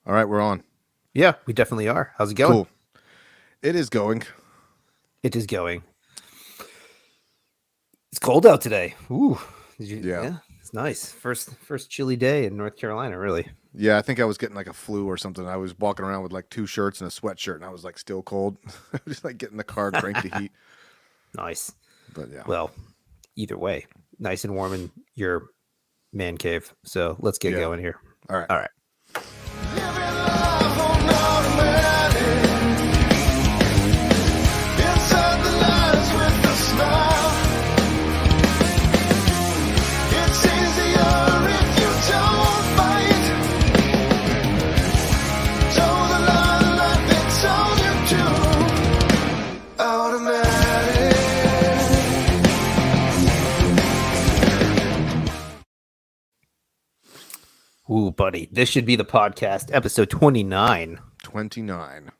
All right, we're on. Yeah, we definitely are. How's it going? Cool. It is going. It is going. It's cold out today. Ooh, Yeah. yeah, it's nice. First chilly day in North Carolina, really. Yeah, I think I was getting like a flu or something. I was walking around with like 2 shirts and a sweatshirt, and I was like still cold. I was just like getting the car, crank the heat. Nice. But yeah. Well, either way, nice and warm in your man cave. So let's get Yeah. going here. All right. All right. Ooh, buddy, this should be the podcast, episode 29, 29.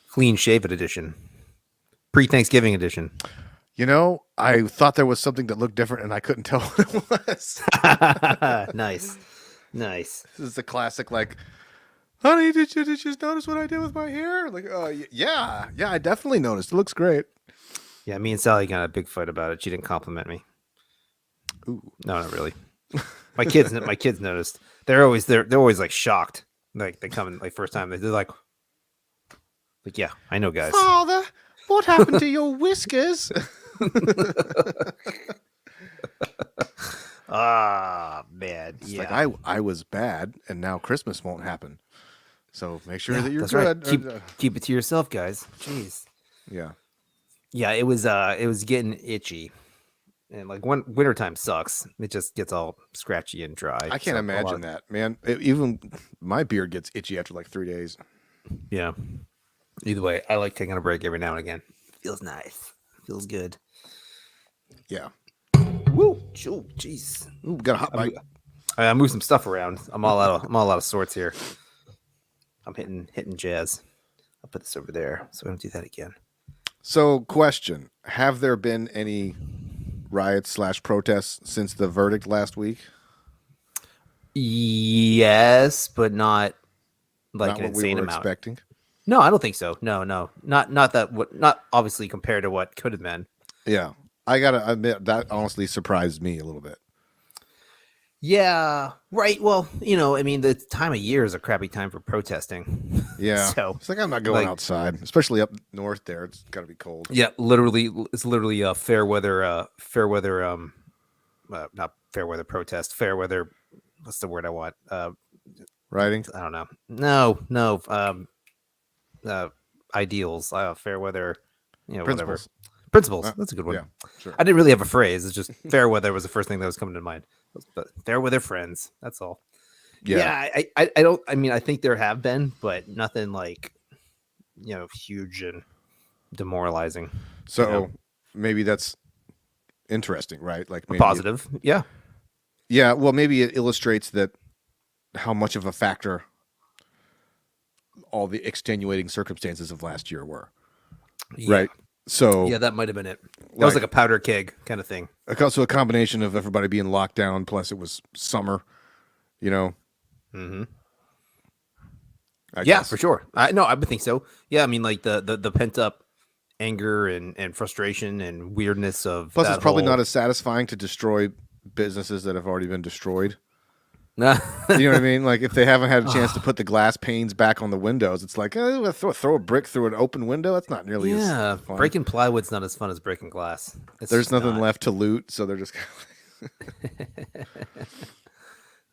clean shaven edition, pre-Thanksgiving edition. You know, I thought there was something that looked different, and I couldn't tell what it was. Nice. This is the classic, like, honey, did you just notice what I did with my hair? Like, oh, yeah, I definitely noticed. It looks great. Yeah, me and Sally got a big fight about it. She didn't compliment me. Ooh. No, not really. My kids noticed. They're always like shocked. Like they come in like first time. They're like, yeah, I know, guys. Father, what happened to your whiskers? Ah, man. It's yeah. like I was bad, and now Christmas won't happen. So make sure that you're that's good. right. Keep it to yourself, guys. Jeez. Yeah. Yeah, it was getting itchy. And like wintertime sucks. It just gets all scratchy and dry. I can't imagine that, man. Even my beard gets itchy after like 3 days. Yeah. Either way, I like taking a break every now and again. Feels nice. Feels good. Yeah. Woo! Oh, jeez. Ooh, got a hot bite. I moved some stuff around. I'm all out of sorts here. I'm hitting jazz. I'll put this over there so I don't do that again. So, question: have there been any riots / protests since the verdict last week? Yes, but not like Not an what we insane were amount. expecting. No, I don't think so. No, not obviously compared to what could have been. Yeah, I gotta admit that honestly surprised me a little bit. Yeah, right. Well, I mean, the time of year is a crappy time for protesting. Yeah, So it's like I'm not going outside, especially up north there. It's got to be cold. yeah, it's literally a fair weather not fair weather protest, fair weather. What's the word I want? Riding? I don't know. No. Ideals. Fair weather. Whatever. Principles. That's a good one. Yeah, sure. I didn't really have a phrase. It's just fair weather was the first thing that was coming to mind. But fair weather friends. That's all. Yeah. I don't. I mean, I think there have been, but nothing like huge and demoralizing. So maybe that's interesting, right? Like maybe Positive. Yeah. Yeah, well, maybe it illustrates that how much of a factor all the extenuating circumstances of last year were, right? So yeah, that might have been it. That was like a powder keg kind of thing. So a combination of everybody being locked down, plus it was summer, Mm-hmm. I Yeah, guess. for sure. I would think so. Yeah, I mean, like the pent up anger and frustration and weirdness of. Plus, it's probably not as satisfying to destroy businesses that have already been destroyed. You know what I mean? Like if they haven't had a chance to put the glass panes back on the windows, it's like throw a brick through an open window. That's not nearly as fun. Breaking plywood's not as fun as breaking glass. There's nothing left to loot, so they're just.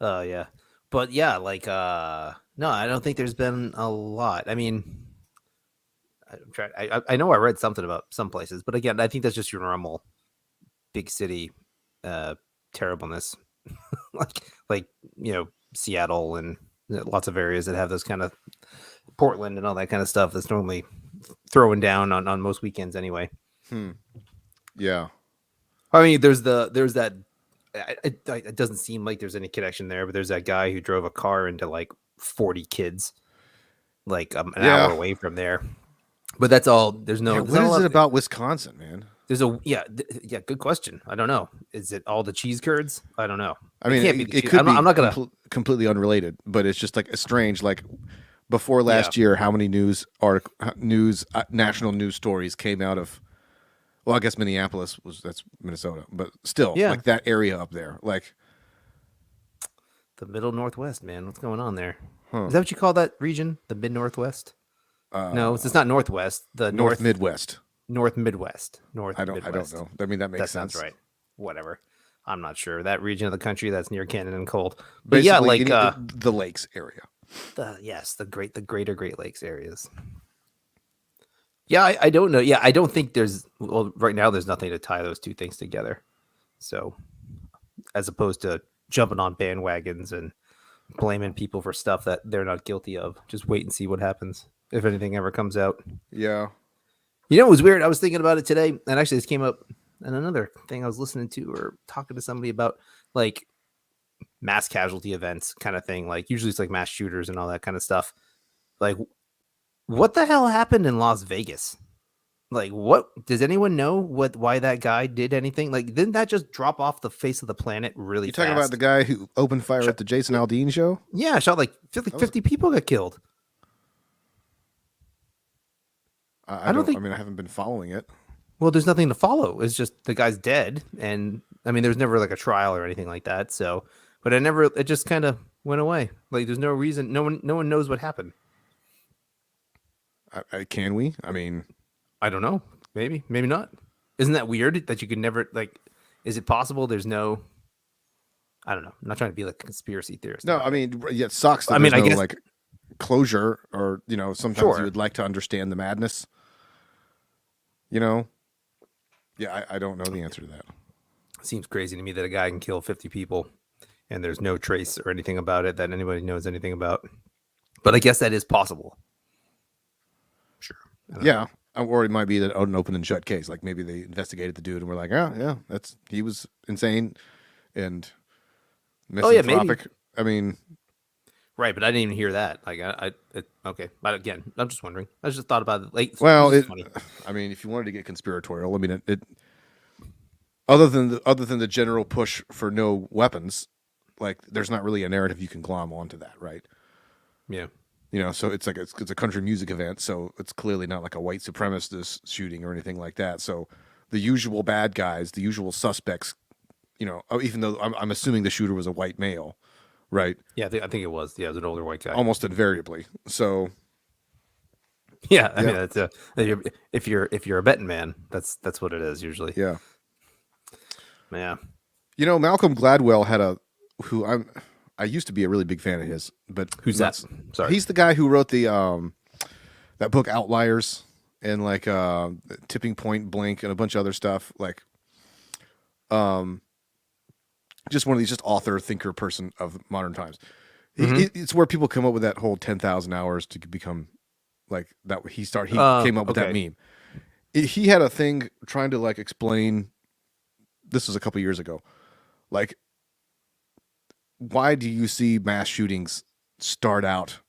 Oh yeah, but yeah, like no, I don't think there's been a lot. I mean, I'm trying. I know I read something about some places, but again, I think that's just your normal big city terribleness. like Seattle and lots of areas that have those kind of Portland and all that kind of stuff that's normally throwing down on most weekends anyway. Yeah, I mean, there's that. It doesn't seem like there's any connection there, but there's that guy who drove a car into like 40 kids, like an hour away from there. But that's all. There's no. What is it about Wisconsin, man? There's a yeah. Good question. I don't know. Is it all the cheese curds? I don't know. I mean, can't be it could be I'm not gonna. completely unrelated, but it's just like a strange. Like before Yeah. last year, how many national news stories came out of? Well, I guess Minneapolis that's Minnesota, but still, Yeah. like that area up there, like The middle Northwest, man. What's going on there? Is huh. that what you call that region? The mid Northwest? No, it's not Northwest. The North Midwest. North Midwest. North I don't Midwest. know. I mean, that makes That sense. sounds right. Whatever. I'm not sure. That region of the country that's near Canada and cold. But yeah, Basically, like the lakes area. the greater Great Lakes areas. Yeah, I don't know. Yeah, I don't think right now there's nothing to tie those two things together. So as opposed to jumping on bandwagons and blaming people for stuff that they're not guilty of. Just wait and see what happens if anything ever comes out. Yeah. You know, it was weird. I was thinking about it today, and actually, this came up in another thing I was listening to or talking to somebody about, like mass casualty events kind of thing. Like usually it's like mass shooters and all that kind of stuff. Like, what the hell happened in Las Vegas? Like, what does anyone know why that guy did anything? Like, didn't that just drop off the face of the planet really You fast? talking about the guy who opened fire at the Jason Aldean show? Yeah, shot like 50 people got killed. I don't think. I mean, I haven't been following it. Well, there's nothing to follow. It's just the guy's dead, and I mean, there's never like a trial or anything like that. So, but it just kind of went away. Like, there's no reason. No one knows what happened. Can we? I mean, I don't know. Maybe not. Isn't that weird that you could never like? Is it possible? There's no. I don't know. I'm not trying to be like a conspiracy theorist. No, I mean, yeah, it sucks. That I mean, there's I guess like closure, or sometimes you would like to understand the madness. Yeah, I don't know the answer to that. Seems crazy to me that a guy can kill 50 people and there's no trace or anything about it that anybody knows anything about. But I guess that is possible. Sure. Yeah. Or it might be an open and shut case. Like maybe they investigated the dude and were like, oh, yeah, he was insane and misanthropic. I mean, right, but I didn't even hear that. Like, okay, but again, I'm just wondering. I just thought about it. Like, well, I mean, if you wanted to get conspiratorial, I mean, it other than the general push for no weapons, like, there's not really a narrative you can glom onto that, right? Yeah. So it's like it's a country music event, so it's clearly not like a white supremacist shooting or anything like that. So the usual bad guys, the usual suspects, even though I'm assuming the shooter was a white male. Right. Yeah, I think it was. Yeah, it was an older white guy. Almost invariably. So. Yeah, I mean that's if you're a betting man, that's what it is usually. Yeah. Yeah. Malcolm Gladwell had I used to be a really big fan of his, but who's that? Sorry, he's the guy who wrote the that book Outliers and like Tipping Point, Blink, and a bunch of other stuff. Like, just one of these just author, thinker, person of modern times. It's where people come up with that whole 10,000 hours to become like that. He came up with that meme. He had a thing trying to like explain. This was a couple years ago. Like, why do you see mass shootings start out,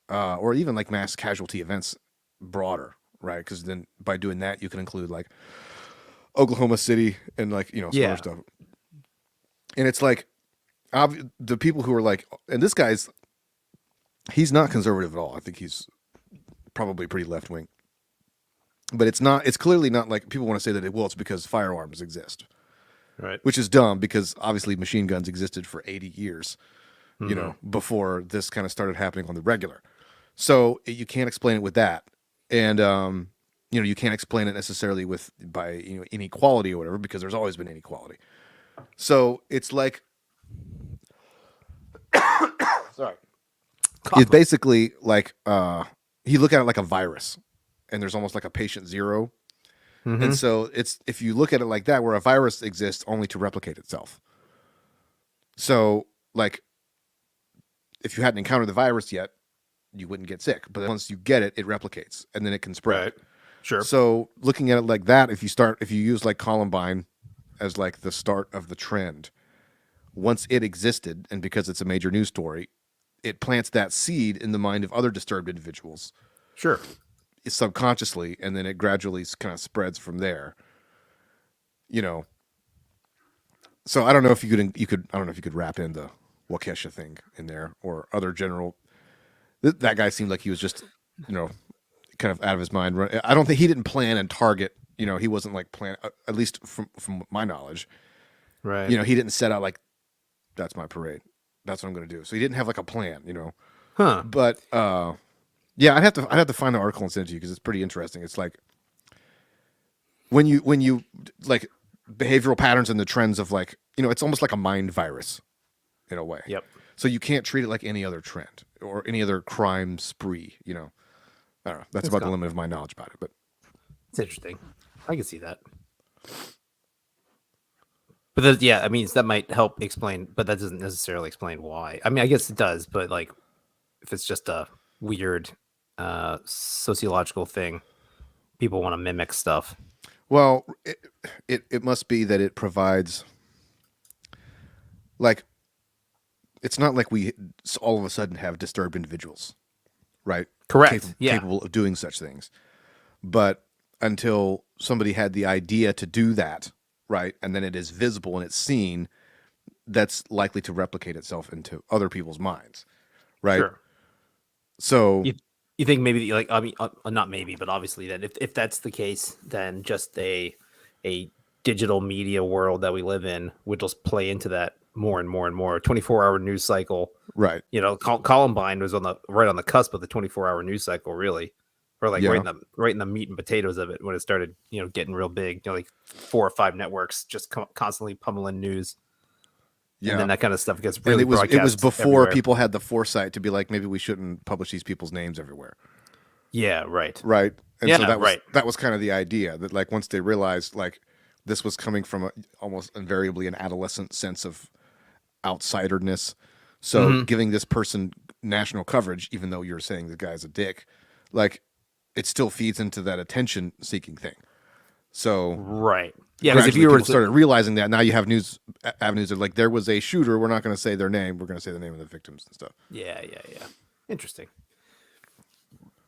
or even like mass casualty events broader, right? Because then by doing that, you can include like Oklahoma City and like some other stuff. And it's like the people who are like, and this he's not conservative at all. I think he's probably pretty left wing. But it's clearly not like people want to say that it's because firearms exist. Right. Which is dumb because obviously machine guns existed for 80 years, before this kind of started happening on the regular. So you can't explain it with that. And, you can't explain it necessarily by inequality or whatever, because there's always been inequality. So it's like, sorry, it's basically like you look at it like a virus, and there's almost like a patient zero, and so if you look at it like that, where a virus exists only to replicate itself. So like, if you hadn't encountered the virus yet, you wouldn't get sick, but once you get it, it replicates, and then it can spread. Right. Sure. So looking at it like that, if you use like Columbine as like the start of the trend, once it existed, and because it's a major news story, it plants that seed in the mind of other disturbed individuals. Sure. Subconsciously, and then it gradually kind of spreads from there. you know. So I don't know if you could I don't know if you could wrap in the Waukesha thing in there or other general. That guy seemed like he was just, you know, kind of out of his mind. I don't think he didn't plan and target. You know, he wasn't like plan. At least from my knowledge, Right. you know, he didn't set out like that's my parade. That's what I'm going to do. So he didn't have like a plan. You know, Huh. but yeah, I'd have to find the article and send it to you because it's pretty interesting. It's like when you like behavioral patterns and the trends of like, you know, it's almost like a mind virus in a way. Yep. So you can't treat it like any other trend or any other crime spree, you know. I don't know. That's about the limit of my knowledge about it, but It's interesting. I can see that. But yeah, I mean, that might help explain, but that doesn't necessarily explain why. I mean, I guess it does, but like, if it's just a weird sociological thing, people want to mimic stuff. well, it must be that it provides like it's not like we all of a sudden have disturbed individuals, right? Correct. Yeah. Capable of doing such things. But until somebody had the idea to do that, right, and then it is visible and it's seen, that's likely to replicate itself into other people's minds, right? Sure. So You think maybe like, I mean, not maybe, but obviously then if that's the case, then just a digital media world that we live in would just play into that more and more and more. 24-hour news cycle. right, You know, Columbine was right on the cusp of the 24-hour news cycle, really, or like Yeah. right in the meat and potatoes of it when it started, you know, getting real big. You know, like 4 or 5 networks just constantly pummeling news, yeah. and then that kind of stuff gets And really it was broadcast before everywhere. people had the foresight to be like, maybe we shouldn't publish these people's names everywhere, Yeah, right. right? And Yeah, so right. that was kind of the idea that like once they realized like this was coming from almost invariably an adolescent sense of outsiderness. So Mhm. giving this person national coverage, even though you're saying the guy's a dick, like it still feeds into that attention seeking thing. So Right. Yeah, because if gradually you were people started realizing that now you have news avenues of like there was a shooter. We're not going to say their name. We're going to say the name of the victims and stuff. yeah. Interesting.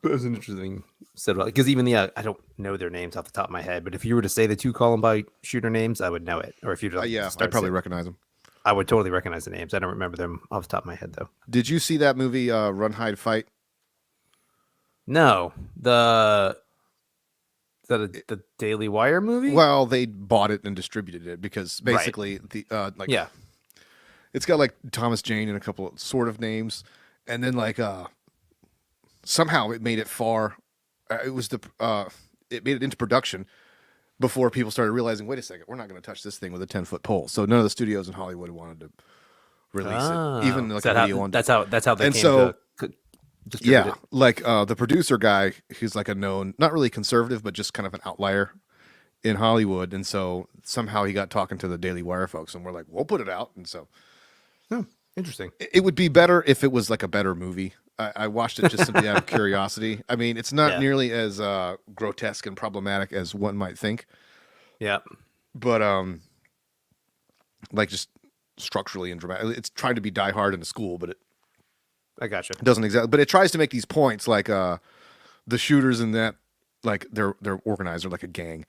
That was an interesting set of, because even I don't know their names off the top of my head, but if you were to say the 2 Columbine shooter names, I would know it. Or if you like, Yeah, start I probably saying- recognize them. I would totally recognize the names. I don't remember them off the top of my head though. Did you see that movie Run Hide Fight? No, the Daily Wire movie? Well, they bought it and distributed it because basically the like Yeah. it's got like Thomas Jane and a couple of sort of names, and then like somehow it made it far. It was it made it into production before people started realizing, wait a second, we're not going to touch this thing with a 10-foot pole. So none of the studios in Hollywood wanted to release it, even like a video on. That's how they And came so- to distribute Yeah, it. like the producer guy, he's like a known, not really conservative, but just kind of an outlier in Hollywood. And so somehow he got talking to the Daily Wire folks, and we're like, we'll put it out. And so Interesting. it would be better if it was like a better movie. I watched it just simply out of curiosity. I mean, it's not Yeah. nearly as grotesque and problematic as one might think, Yeah. but like just structurally and dramatic. It's trying to be Die Hard in a school, but it I gotcha. doesn't exactly. But it tries to make these points, like the shooters in that, like they're organized, they're like a gang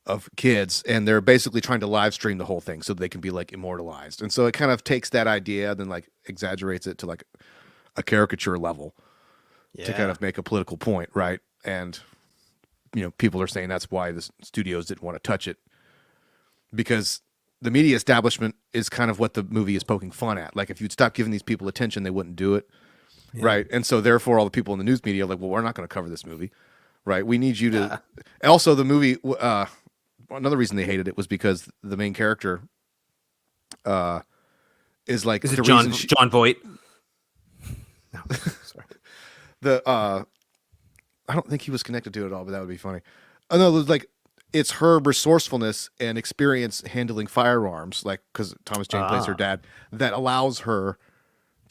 of kids, and they're basically trying to live stream the whole thing so they can be like immortalized. And so it kind of takes that idea, then like exaggerates it to like a caricature level Yeah. to kind of make a political point, right? And you know, people are saying that's why the studios didn't want to touch it, because the media establishment is kind of what the movie is poking fun at. Like if you'd stop giving these people attention, they wouldn't do it, right? And so therefore, all the people in the news media are like, well, we're not going to cover this movie, right? We need you to. Also, the movie. Another reason they hated it was because the main character is like Is the it John reason she- John Voight? No, sorry. I don't think he was connected to it at all, but that would be funny. Oh no, like it's her resourcefulness and experience handling firearms, like because Thomas Jane plays her dad, that allows her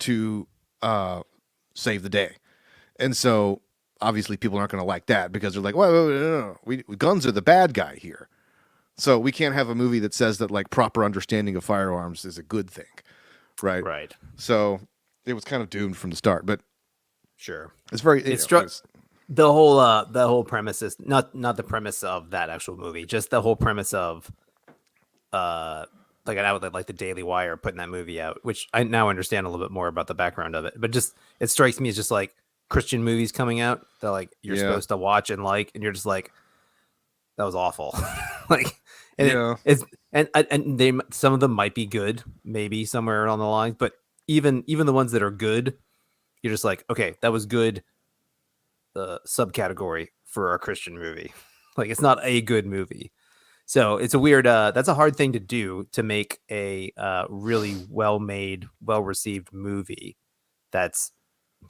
to save the day. And so obviously people aren't going to like that because they're like, well, no. Guns are the bad guy here. So we can't have a movie that says that like proper understanding of firearms is a good thing, right? Right. So it was kind of doomed from the start, but Sure. it's very It struck the whole premise is not the premise of that actual movie, just the whole premise of like an outlet like the Daily Wire putting that movie out, which I now understand a little bit more about the background of it. But just it strikes me as just like Christian movies coming out that like you're Yeah. supposed to watch and like, and you're just like, that was awful. Like, and Yeah. it's and they some of them might be good, maybe somewhere along the lines, but even the ones that are good, you're just like, okay, that was good. The subcategory for a Christian movie, like it's not a good movie. So it's a weird. That's a hard thing to do, to make a really well made, well received movie that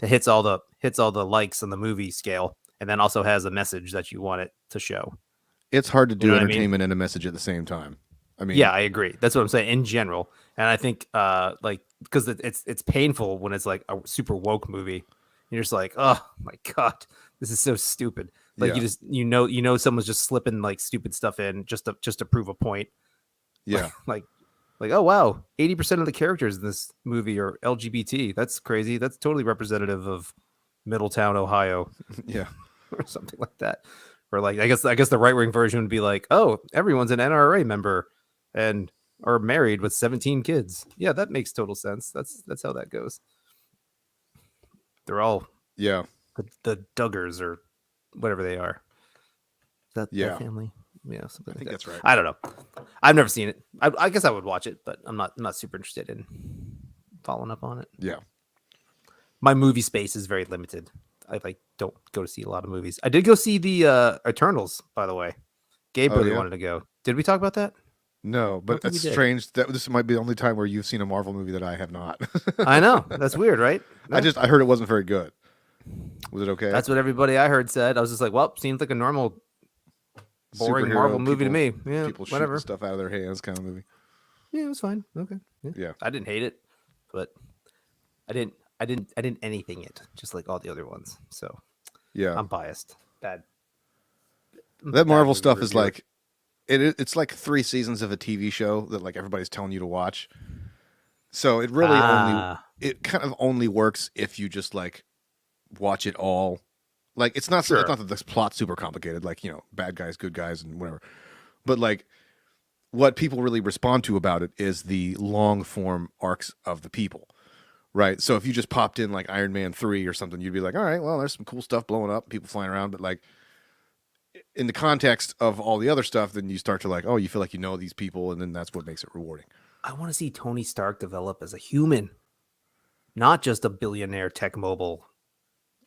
hits all the likes on the movie scale, and then also has a message that you want it to show. It's hard to do know what I mean? entertainment and a message at the same time. I mean, Yeah, I agree. That's what I'm saying in general, and I think like because it's painful when it's like a super woke movie. You're just like, oh my god, this is so stupid. Like Yeah. you know someone's just slipping like stupid stuff in just to prove a point. yeah, Like oh wow, 80% of the characters in this movie are LGBT. That's crazy. That's totally representative of Middletown, Ohio, yeah, or something like that. Or like I guess the right wing version would be like, oh, everyone's an NRA member and are married with 17 kids. Yeah, that makes total sense. That's how that goes. They're all yeah. the Duggars or whatever they are. Is that Yeah. that family? Yeah, something I like think that. that's right. I don't know. I've never seen it. I guess I would watch it, but I'm not super interested in following up on it. Yeah. My movie space is very limited. I like don't go to see a lot of movies. I did go see the Eternals, by the way. Gabe Oh, really yeah? wanted to go. Did we talk about that? No, but think we it's did. strange that this might be the only time where you've seen a Marvel movie that I have not. I know. That's weird, right? I heard it wasn't very good. Was it okay? That's what everybody I heard said. I was just like, well, seems like a normal, boring Superhero Marvel movie to me. Yeah, People whatever. shooting stuff out of their hands kind of movie. Yeah, it was fine. Okay. Yeah. I didn't hate it, but I didn't anything it, just like all the other ones. So Yeah. I'm biased. Bad. That Marvel movie stuff is reviewer. like it's like 3 seasons of a TV show that like everybody's telling you to watch. So it really it kind of only works if you just like watch it all. Like it's not Sure. it's not that this plot's super complicated, like, you know, bad guys, good guys, and whatever. But like what people really respond to about it is the long form arcs of the people. Right. So if you just popped in like Iron Man 3 or something, you'd be like, all right, well, there's some cool stuff blowing up, people flying around, but like in the context of all the other stuff, then you start to like, oh, you feel like you know these people, and then that's what makes it rewarding. I want to see Tony Stark develop as a human, not just a billionaire tech mobile.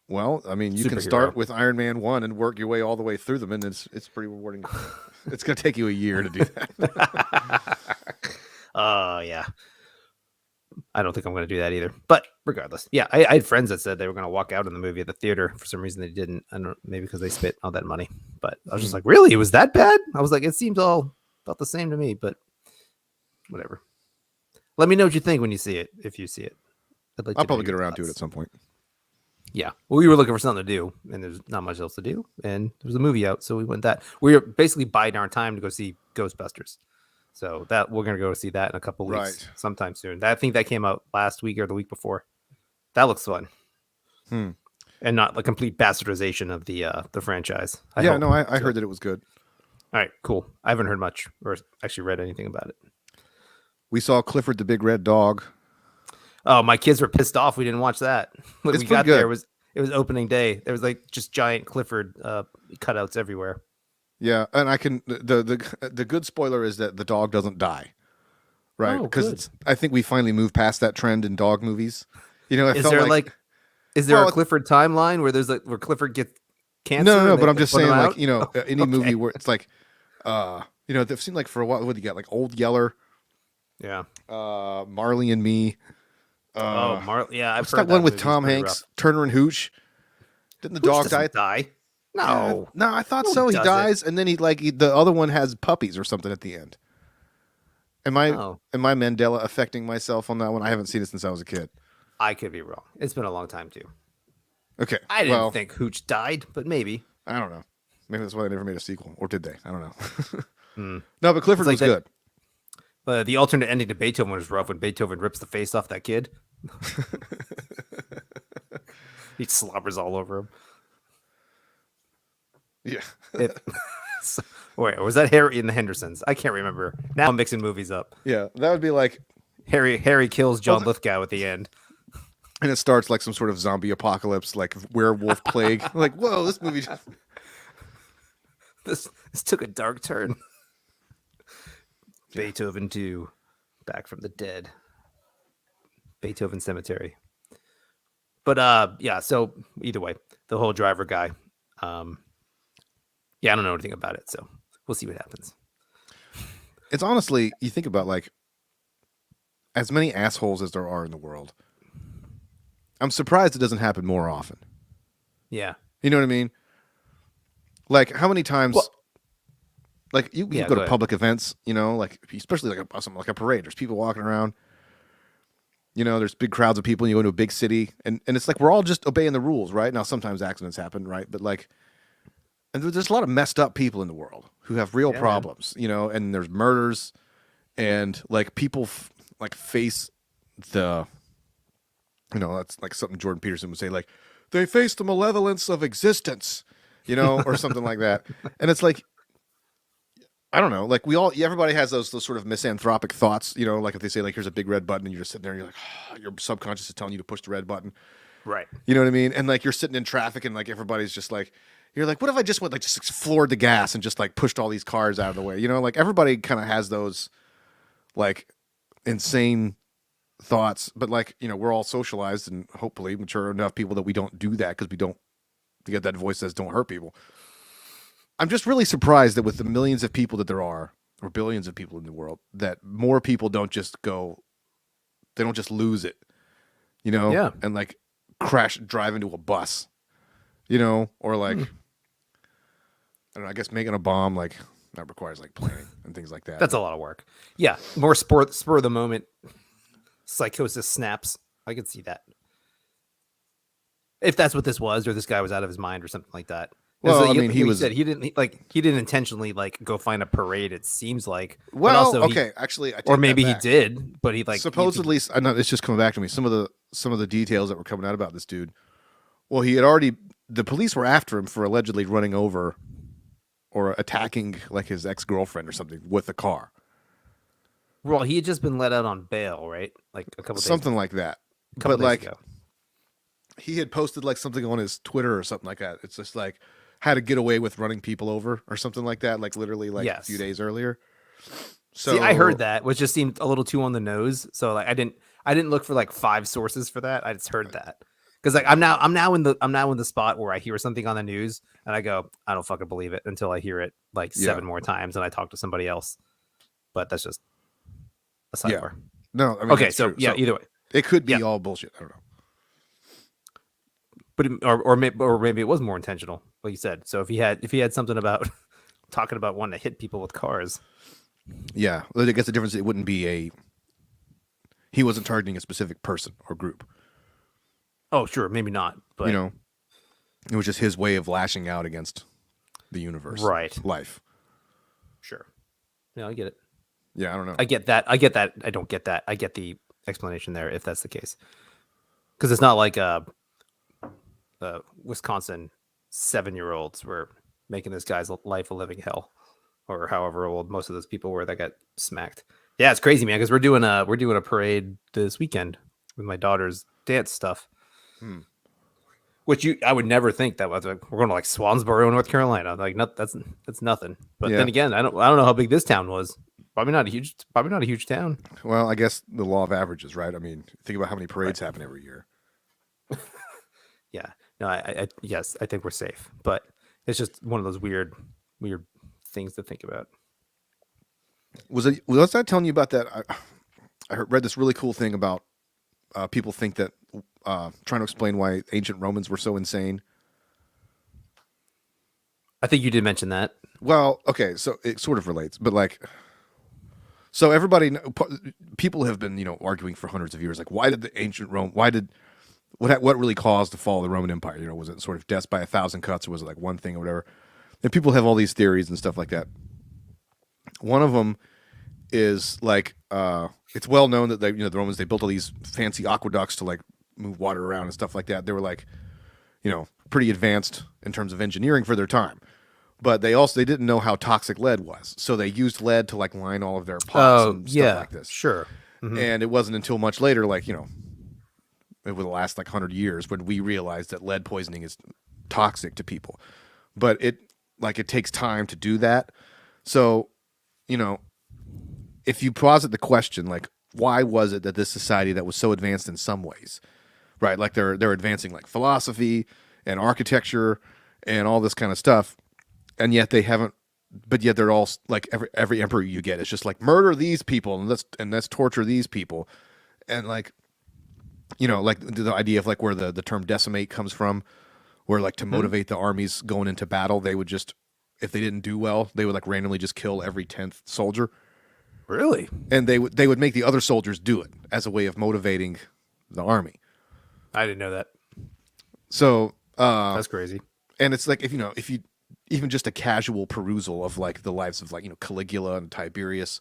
Well, I mean, you can Superhero. start with Iron Man 1 and work your way all the way through them, and it's pretty rewarding. It's going to take you a year to do that. Oh yeah. I don't think I'm going to do that either. But regardless, yeah, I had friends that said they were going to walk out in the movie at the theater. For some reason, they didn't. I don't know, maybe because they spent all that money. But I was just like, really? It was that bad? I was like, it seems all about the same to me. But whatever. Let me know what you think when you see it. If you see it, I'd like I'll to know probably get your around to it thoughts. at some point. Yeah. Well, we were looking for something to do, and there's not much else to do. And there was a movie out, so we went that. We were basically biding our time to go see Ghostbusters. So that we're gonna go see that in a couple weeks, Right. sometime soon. I think that came out last week or the week before. That looks fun, and not the complete bastardization of the franchise. I hope. I heard that it was good. All right, cool. I haven't heard much or actually read anything about it. We saw Clifford the Big Red Dog. Oh, my kids were pissed off. We didn't watch that. When It's we pretty got there, good. it was opening day. There was like just giant Clifford cutouts everywhere. Yeah, and I can the good spoiler is that the dog doesn't die, right? Oh, Because good. I think we finally moved past that trend in dog movies. You know, it Is felt there like is there Well, a Clifford timeline where there's like where Clifford gets cancer? no, and but they I'm just put him saying, like, out? you know, any Okay. movie where it's like, you know, they've seen like for a while. What do you got? Like Old Yeller, Yeah. Marley and Me. Yeah. I've What's heard that one with movie's Tom pretty Hanks, rough. Turner and Hooch? Didn't the Hooch dog doesn't die? die? No. No, I thought Who so. He does dies, and then the other one has puppies or something at the end. Am I No. Mandela affecting myself on that one? I haven't seen it since I was a kid. I could be wrong. It's been a long time too. Okay, I didn't well, think Hooch died, but maybe. I don't know. Maybe that's why they never made a sequel, or did they? I don't know. No, but Clifford It's was like good. But the alternate ending to Beethoven was rough when Beethoven rips the face off that kid. He slobbers all over him. Yeah, It, Wait, or was that Harry and the Hendersons? I can't remember. Now I'm mixing movies up. Yeah, that would be like Harry kills John Lithgow at the end. and it starts like some sort of zombie apocalypse, like werewolf plague. Like, whoa, this movie just... This took a dark turn. Beethoven 2, Back from the Dead. Beethoven Cemetery. But yeah, so either way, the whole driver guy. Yeah, I don't know anything about it, so we'll see what happens. It's honestly, you think about like as many assholes as there are in the world. I'm surprised it doesn't happen more often. Yeah. You know what I mean? Like how many times like you go to public events, you know, like especially like something like a parade. There's people walking around. You know, there's big crowds of people and you go into a big city and it's like we're all just obeying the rules, right? Now sometimes accidents happen, right? But like and there's a lot of messed up people in the world who have real problems, you know, and there's murders and like people like face the, you know, that's like something Jordan Peterson would say, like they face the malevolence of existence, you know, or something like that. And it's like, I don't know, like everybody has those sort of misanthropic thoughts, you know, like if they say like, here's a big red button and you're just sitting there and you're like, oh, your subconscious is telling you to push the red button. Right. You know what I mean? And like you're sitting in traffic and like everybody's just like, you're like, what if I just went like just floored the gas and just like pushed all these cars out of the way? You know, like everybody kind of has those like insane thoughts, but like, you know, we're all socialized and hopefully mature enough people that we don't do that because we don't get that voice that says don't hurt people. I'm just really surprised that with the millions of people that there are, or billions of people in the world, that more people don't just lose it, you know? Yeah. And like drive into a bus, you know, or like, I don't know, I guess making a bomb, like that requires like planning and things like that. That's a lot of work. Yeah. More spur of the moment. Psychosis snaps. I could see that. If that's what this was, or this guy was out of his mind or something like that. Well, I mean, he didn't intentionally like go find a parade. It seems like. Well, also okay, actually, or maybe he did, but he like supposedly. I know it's just coming back to me. Some of the details that were coming out about this dude. Well, the police were after him for allegedly running over or attacking like his ex-girlfriend or something with a car. Well, he had just been let out on bail, right? Like a couple days something like that. But like he had posted like something on his Twitter or something like that. It's just like how to get away with running people over or something like that, like literally like a few days earlier. So see, I heard that, which just seemed a little too on the nose. So like I didn't look for like 5 sources for that. I just heard that. Because like I'm now in the spot where I hear something on the news and I go, I don't fucking believe it until I hear it like 7 more times and I talk to somebody else. But that's just a sidebar. Yeah. No, I mean, okay, so yeah, either way, it could be all bullshit. I don't know. But or maybe it was more intentional, like you said. So if he had something about talking about wanting to hit people with cars, yeah, I guess the difference it wouldn't be he wasn't targeting a specific person or group. Oh, sure, maybe not, but you know, it was just his way of lashing out against the universe, right? Life. Sure. Yeah, I get it. Yeah, I don't know. I get that. I don't get that. I get the explanation there if that's the case, because it's not like Wisconsin 7-year-olds were making this guy's life a living hell, or however old most of those people were that got smacked. Yeah, it's crazy, man. Because we're doing a parade this weekend with my daughter's dance stuff. Which I would never think that was like, we're going to like Swansboro, North Carolina. Like, that's nothing. But then again, I don't know how big this town was. Probably not a huge town. Well, I guess the law of averages, right? I mean, think about how many parades happen every year. Yeah. No, I think we're safe, but it's just one of those weird things to think about. Was I telling you about that? I read this really cool thing about people think that trying to explain why ancient Romans were so insane. I think you did mention that. Well, okay, so it sort of relates, but like, so people have been, arguing for hundreds of years, like, why did the ancient Rome, what really caused the fall of the Roman Empire? Was it sort of death by 1,000 cuts, or was it like one thing or whatever? And people have all these theories and stuff like that. One of them is like, it's well known that the Romans, they built all these fancy aqueducts to like move water around and stuff like that. They were like, pretty advanced in terms of engineering for their time. but they didn't know how toxic lead was, so they used lead to like line all of their pots and stuff like this. Sure. Mm-hmm. And it wasn't until much later, like over the last like 100 years, when we realized that lead poisoning is toxic to people. But it takes time to do that. So, if you posit the question, like, why was it that this society that was so advanced in some ways, right? Like they're advancing like philosophy and architecture and all this kind of stuff, and yet they haven't. But yet they're all like every emperor you get is just like murder these people and let's torture these people, and like like the idea of like where the term decimate comes from, where like to motivate the armies going into battle, they would just, if they didn't do well, they would like randomly just kill every 10th soldier. Really? And they would make the other soldiers do it as a way of motivating the army. I didn't know that. So that's crazy. And it's like if you even just a casual perusal of like the lives of like Caligula and Tiberius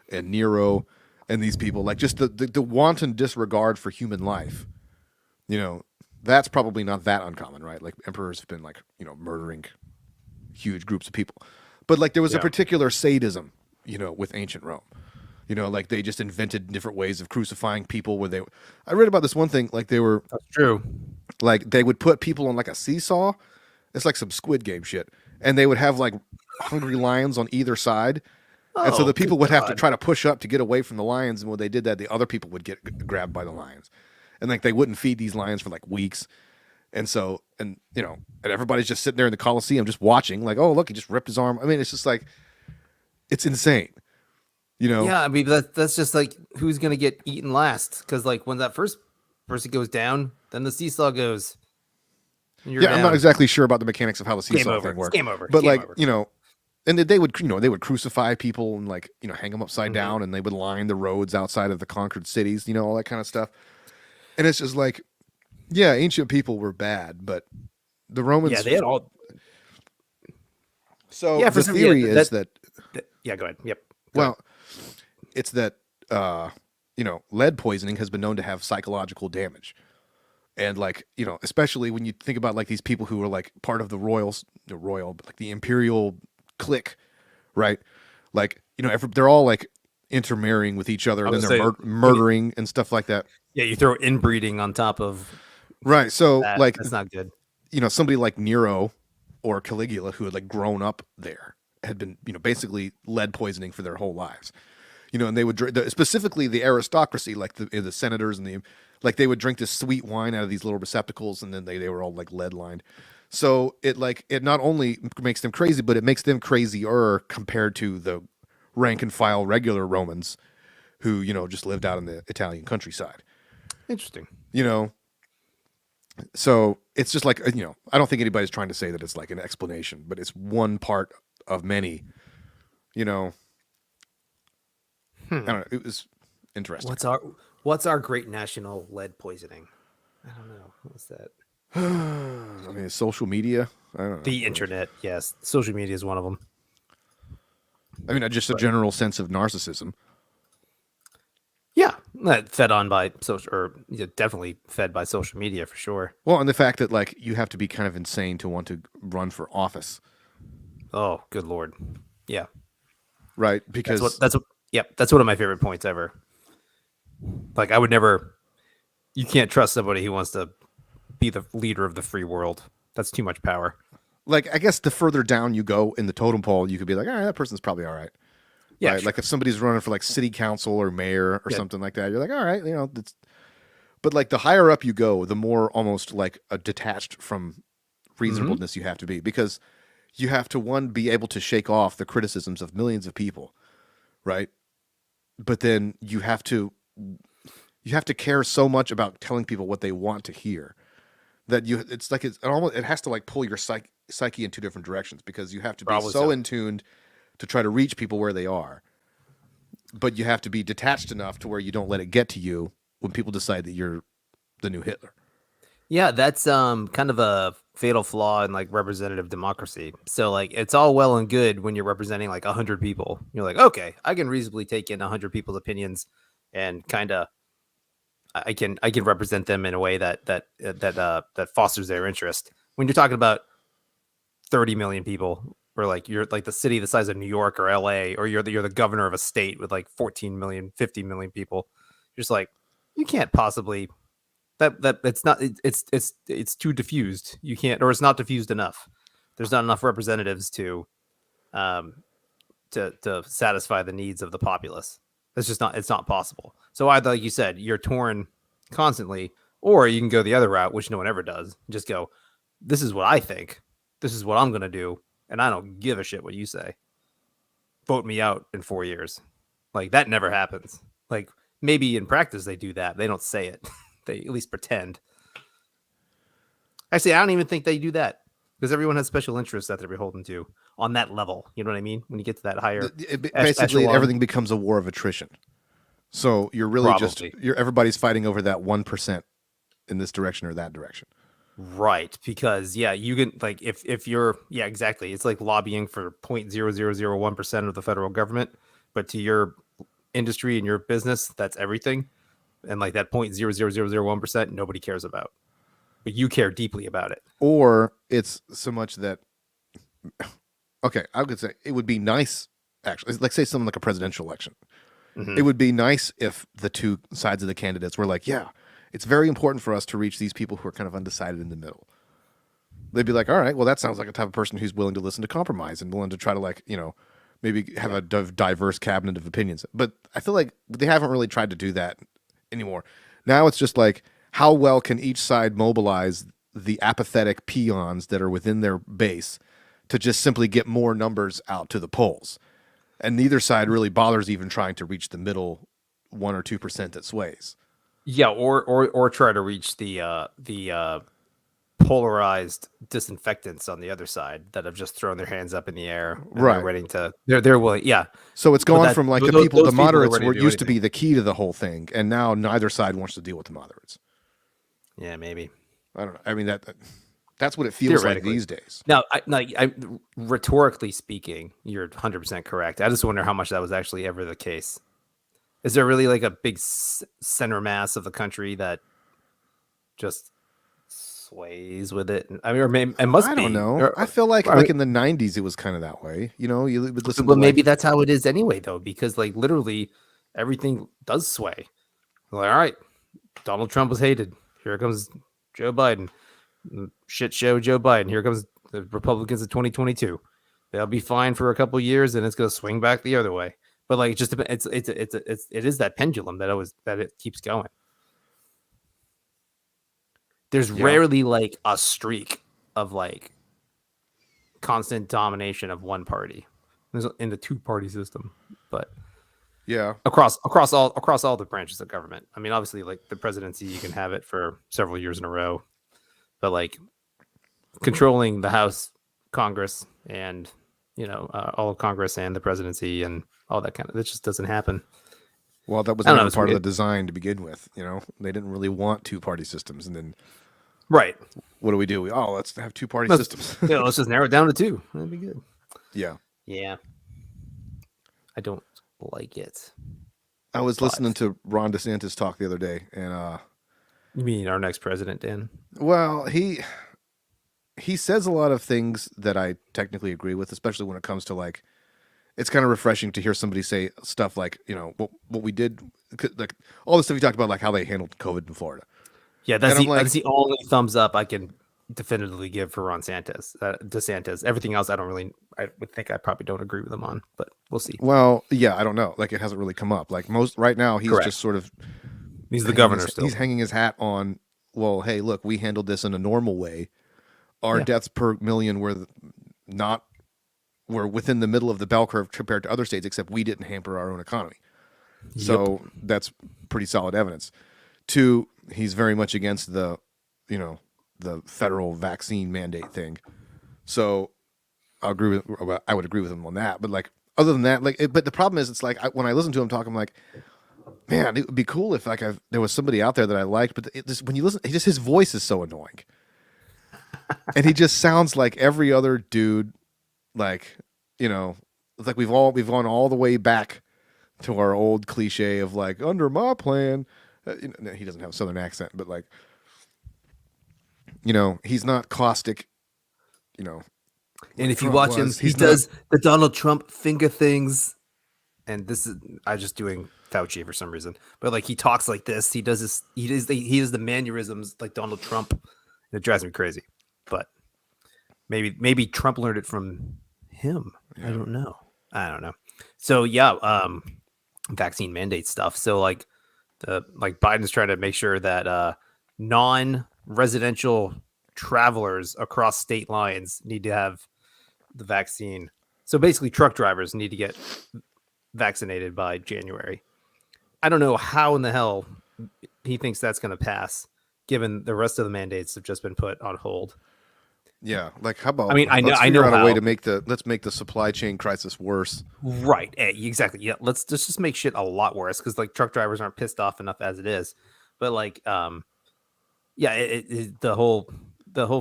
and Nero and these people, like just the wanton disregard for human life, that's probably not that uncommon, right? Like emperors have been like murdering huge groups of people, but like there was a particular sadism with ancient Rome. Like they just invented different ways of crucifying people where I read about this one thing, like that's true. Like they would put people on like a seesaw. It's like some Squid Game shit. And they would have like hungry lions on either side. And so the people would have to try to push up to get away from the lions. And when they did that, the other people would get grabbed by the lions. And like they wouldn't feed these lions for like weeks. And so, and everybody's just sitting there in the Coliseum just watching, like, oh, look, he just ripped his arm. I mean, it's just like, it's insane. Yeah, I mean that's just like who's gonna get eaten last? Because like when that first person goes down, then the seesaw goes. Yeah, down. I'm not exactly sure about the mechanics of how the seesaw thing works. Game over. But game over. And they would crucify people and like hang them upside down, and they would line the roads outside of the conquered cities, all that kind of stuff. And it's just like, yeah, ancient people were bad, but the Romans. Yeah, they had all. So yeah, the theory is that. Yeah, go ahead. Yep. Well, it's that lead poisoning has been known to have psychological damage. And like, especially when you think about like these people who were like part of the but like the imperial clique, right? Like, they're all like intermarrying with each other, and then they're murdering and stuff like that. Yeah, you throw inbreeding on top of. Right. So like, that's not good. Somebody like Nero or Caligula who had like grown up there had been, basically lead poisoning for their whole lives. And they would specifically the aristocracy, like the senators and they would drink this sweet wine out of these little receptacles, and then they were all like lead lined. So it not only makes them crazy, but it makes them crazier compared to the rank and file regular Romans who, just lived out in the Italian countryside. Interesting. So it's just like, I don't think anybody's trying to say that it's like an explanation, but it's one part of many, I don't know. It was interesting. What's our great national lead poisoning? I don't know. What's that? I mean, social media. I don't know. The internet. Yes, social media is one of them. I mean, just a general sense of narcissism. Yeah, fed on by social, or definitely fed by social media for sure. Well, and the fact that like you have to be kind of insane to want to run for office. Oh, good Lord. Yeah. Right. Because that's one of my favorite points ever. Like I would never, you can't trust somebody who wants to be the leader of the free world. That's too much power. Like, I guess the further down you go in the totem pole, you could be like, all right, that person's probably all right. Yeah. Right? Sure. Like if somebody's running for like city council or mayor or something like that, you're like, all right, but like the higher up you go, the more almost like a detached from reasonableness you have to be, because you have to be able to shake off the criticisms of millions of people. Right. But then you have to care so much about telling people what they want to hear that it has to like pull your psyche in two different directions, because you have to be so in tuned to try to reach people where they are, but you have to be detached enough to where you don't let it get to you when people decide that you're the new Hitler. Yeah, that's kind of a fatal flaw in like representative democracy. So like it's all well and good when you're representing like 100 people. You're like, okay, I can reasonably take in 100 people's opinions and kind of I can represent them in a way that fosters their interest. When you're talking about 30 million people, where like you're like the city the size of New York or LA, or you're the governor of a state with like 14 million, 50 million people. You're just like, you can't possibly that it's not it's too diffused. You can't, or it's not diffused enough. There's not enough representatives to satisfy the needs of the populace. It's just not, it's not possible. So either, like you said, you're torn constantly, or you can go the other route, which no one ever does. Just go, this is what I think. This is what I'm going to do. And I don't give a shit what you say. Vote me out in 4 years. Like, that never happens. Like, maybe in practice they do that. They don't say it. They at least pretend. Actually, I don't even think they do that, because everyone has special interests that they're beholden to on that level. You know what I mean? When you get to that higher, basically everything becomes a war of attrition. So you're really everybody's fighting over that 1% in this direction or that direction. Right. Because you can, like, if you're, exactly. It's like lobbying for 0.0001% of the federal government, but to your industry and your business, that's everything. And like that 0.00001%, nobody cares about, but you care deeply about it. Or it's so much that, okay, I would say it would be nice, actually, like say something like a presidential election. Mm-hmm. It would be nice if the two sides of the candidates were like, yeah, it's very important for us to reach these people who are kind of undecided in the middle. They'd be like, all right, well, that sounds like a type of person who's willing to listen to compromise and willing to try to, like, you know, maybe have a diverse cabinet of opinions. But I feel like they haven't really tried to do that anymore. Now it's just like, how well can each side mobilize the apathetic peons that are within their base to just simply get more numbers out to the polls? And neither side really bothers even trying to reach the middle 1 or 2% that sways. Yeah, or try to reach the polarized disinfectants on the other side that have just thrown their hands up in the air. Right. They're ready to, they're willing. Yeah. So it's gone from like the moderates were used to be the key to the whole thing. And now neither side wants to deal with the moderates. Yeah, maybe. I don't know. I mean, that's what it feels like these days. Now, rhetorically speaking, you're 100% correct. I just wonder how much that was actually ever the case. Is there really like a big center mass of the country that just sways with it? I mean, or maybe it must be. I don't know. I feel like in the 90s it was kind of that way. You know, you would listen. Well, maybe that's how it is anyway, though, because like literally everything does sway. Like, all right, Donald Trump was hated. Here comes Joe Biden. Shit show Joe Biden. Here comes the Republicans of 2022. They'll be fine for a couple of years, and it's going to swing back the other way. But like, it is that pendulum that it keeps going. There's rarely like a streak of like constant domination of one party in the two-party system, but across all the branches of government. I mean, obviously, like the presidency, you can have it for several years in a row, but like controlling the House, Congress, and all of Congress and the presidency and all that kind of, that just doesn't happen. Well, that was not part of the design to begin with. You know, they didn't really want two-party systems, and then right. What do? Let's have two-party systems. Let's just narrow it down to two. That'd be good. Yeah. Yeah. I don't like it. I was listening to Ron DeSantis talk the other day, and you mean our next president, Dan? Well, he says a lot of things that I technically agree with, especially when it comes to like, it's kind of refreshing to hear somebody say stuff like, what we did, like all the stuff he talked about, like how they handled COVID in Florida. Yeah, that's the only thumbs up I can definitively give for Ron DeSantis. Everything else, I would think I probably don't agree with him on, but we'll see. Well, yeah, I don't know. Like it hasn't really come up. Like right now, he's just sort of, he's the governor still. He's hanging his hat on, well, hey, look, we handled this in a normal way. Our deaths per million were within the middle of the bell curve compared to other states, except we didn't hamper our own economy. So that's pretty solid evidence. 2, he's very much against the federal vaccine mandate thing. So I would agree with him on that. But like, other than that, but the problem is, it's like when I listen to him talk, I'm like, man, it would be cool if like there was somebody out there that I liked. But when you listen, his voice is so annoying. And he just sounds like every other dude, like, it's like we've gone all the way back to our old cliche of like, under my plan. He doesn't have a Southern accent, but like, he's not caustic, And if you Trump watch him, was. he He's does the Donald Trump finger things. And this is I just doing Fauci for some reason, but like he talks like this. He does this. He does the mannerisms like Donald Trump. And it drives me crazy. But maybe Trump learned it from him. Yeah. I don't know. So yeah, vaccine mandate stuff. So like Biden's trying to make sure that non-residential travelers across state lines need to have the vaccine. So basically, truck drivers need to get vaccinated by January. I don't know how in the hell he thinks that's going to pass, given the rest of the mandates have just been put on hold. Yeah, like how about? I mean, I know, let's I figure know out how. a way to make the supply chain crisis worse. Right, exactly. Yeah, let's just make shit a lot worse because like truck drivers aren't pissed off enough as it is. But like, yeah, the whole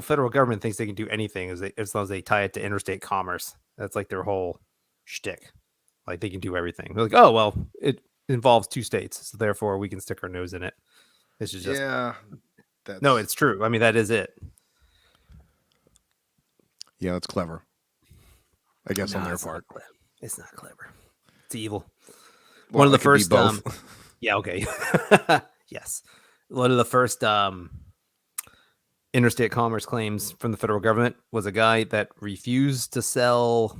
federal government thinks they can do anything as long as they tie it to interstate commerce. That's like their whole shtick. Like they can do everything. They're like, oh well, it involves two states, so therefore we can stick our nose in it. This is just no, it's true. I mean, that is it. Yeah, that's clever. I guess on their part, it's not clever. It's evil. Well, One of the first, both. yeah, okay, yes, one of the first interstate commerce claims from the federal government was a guy that refused to sell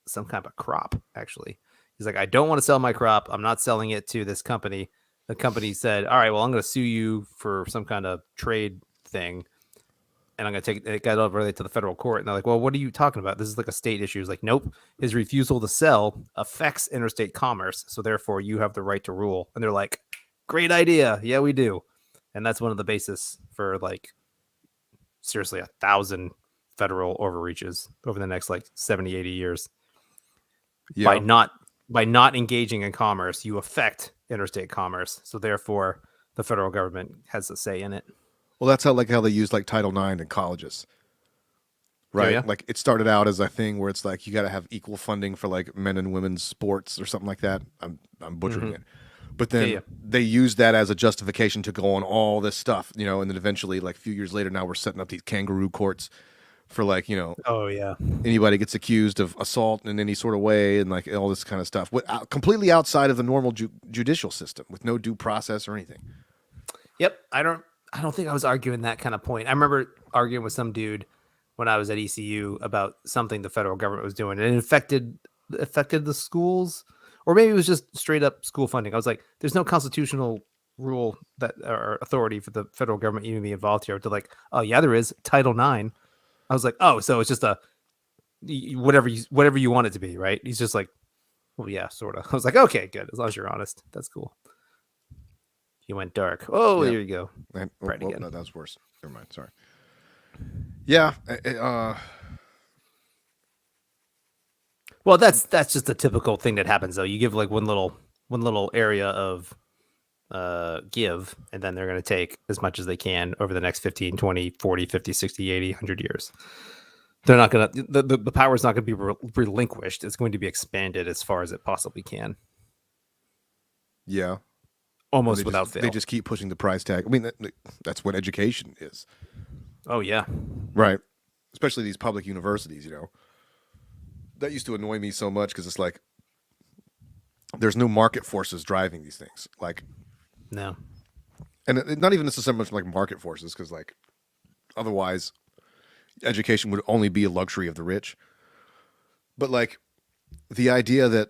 some kind of crop. Actually, he's like, I don't want to sell my crop. I'm not selling it to this company. The company said, all right, well, I'm going to sue you for some kind of trade thing. And I'm going to take it got over to the federal court. And they're like, well, what are you talking about? This is like a state issue. He's like, nope. His refusal to sell affects interstate commerce. So therefore you have the right to rule. And they're like, great idea. Yeah, we do. And that's one of the basis for like seriously 1,000 federal overreaches over the next like 70, 80 years. Yeah. By not engaging in commerce, you affect interstate commerce. So therefore the federal government has a say in it. Well, that's how they use like Title IX in colleges, right? Yeah. Like it started out as a thing where it's like you got to have equal funding for like men and women's sports or something like that. I'm butchering it, but then they used that as a justification to go on all this stuff, and then eventually, like a few years later, now we're setting up these kangaroo courts for like oh yeah, anybody gets accused of assault in any sort of way and like all this kind of stuff, completely outside of the normal judicial system with no due process or anything. Yep, I don't think I was arguing that kind of point. I remember arguing with some dude when I was at ECU about something the federal government was doing, and it affected the schools, or maybe it was just straight up school funding. I was like, "There's no constitutional rule that or authority for the federal government even be involved here." They're like, "Oh yeah, there is Title IX." I was like, "Oh, so it's just a whatever you want it to be, right?" He's just like, "Well, yeah, sort of." I was like, "Okay, good. As long as you're honest, that's cool." He went dark. Oh, there you go. Again. No, that was worse. Never mind. Sorry. Yeah. Well, that's just a typical thing that happens, though. You give like one little area of give, and then they're going to take as much as they can over the next 15, 20, 40, 50, 60, 80, 100 years. They're not going to the power is not going to be relinquished. It's going to be expanded as far as it possibly can. Yeah. Almost without fail. They just keep pushing the price tag. I mean, that's what education is. Oh, yeah. Right. Especially these public universities, That used to annoy me so much because it's like there's no market forces driving these things. Like, no. And not even necessarily much like market forces because, like, otherwise education would only be a luxury of the rich. But, like, the idea that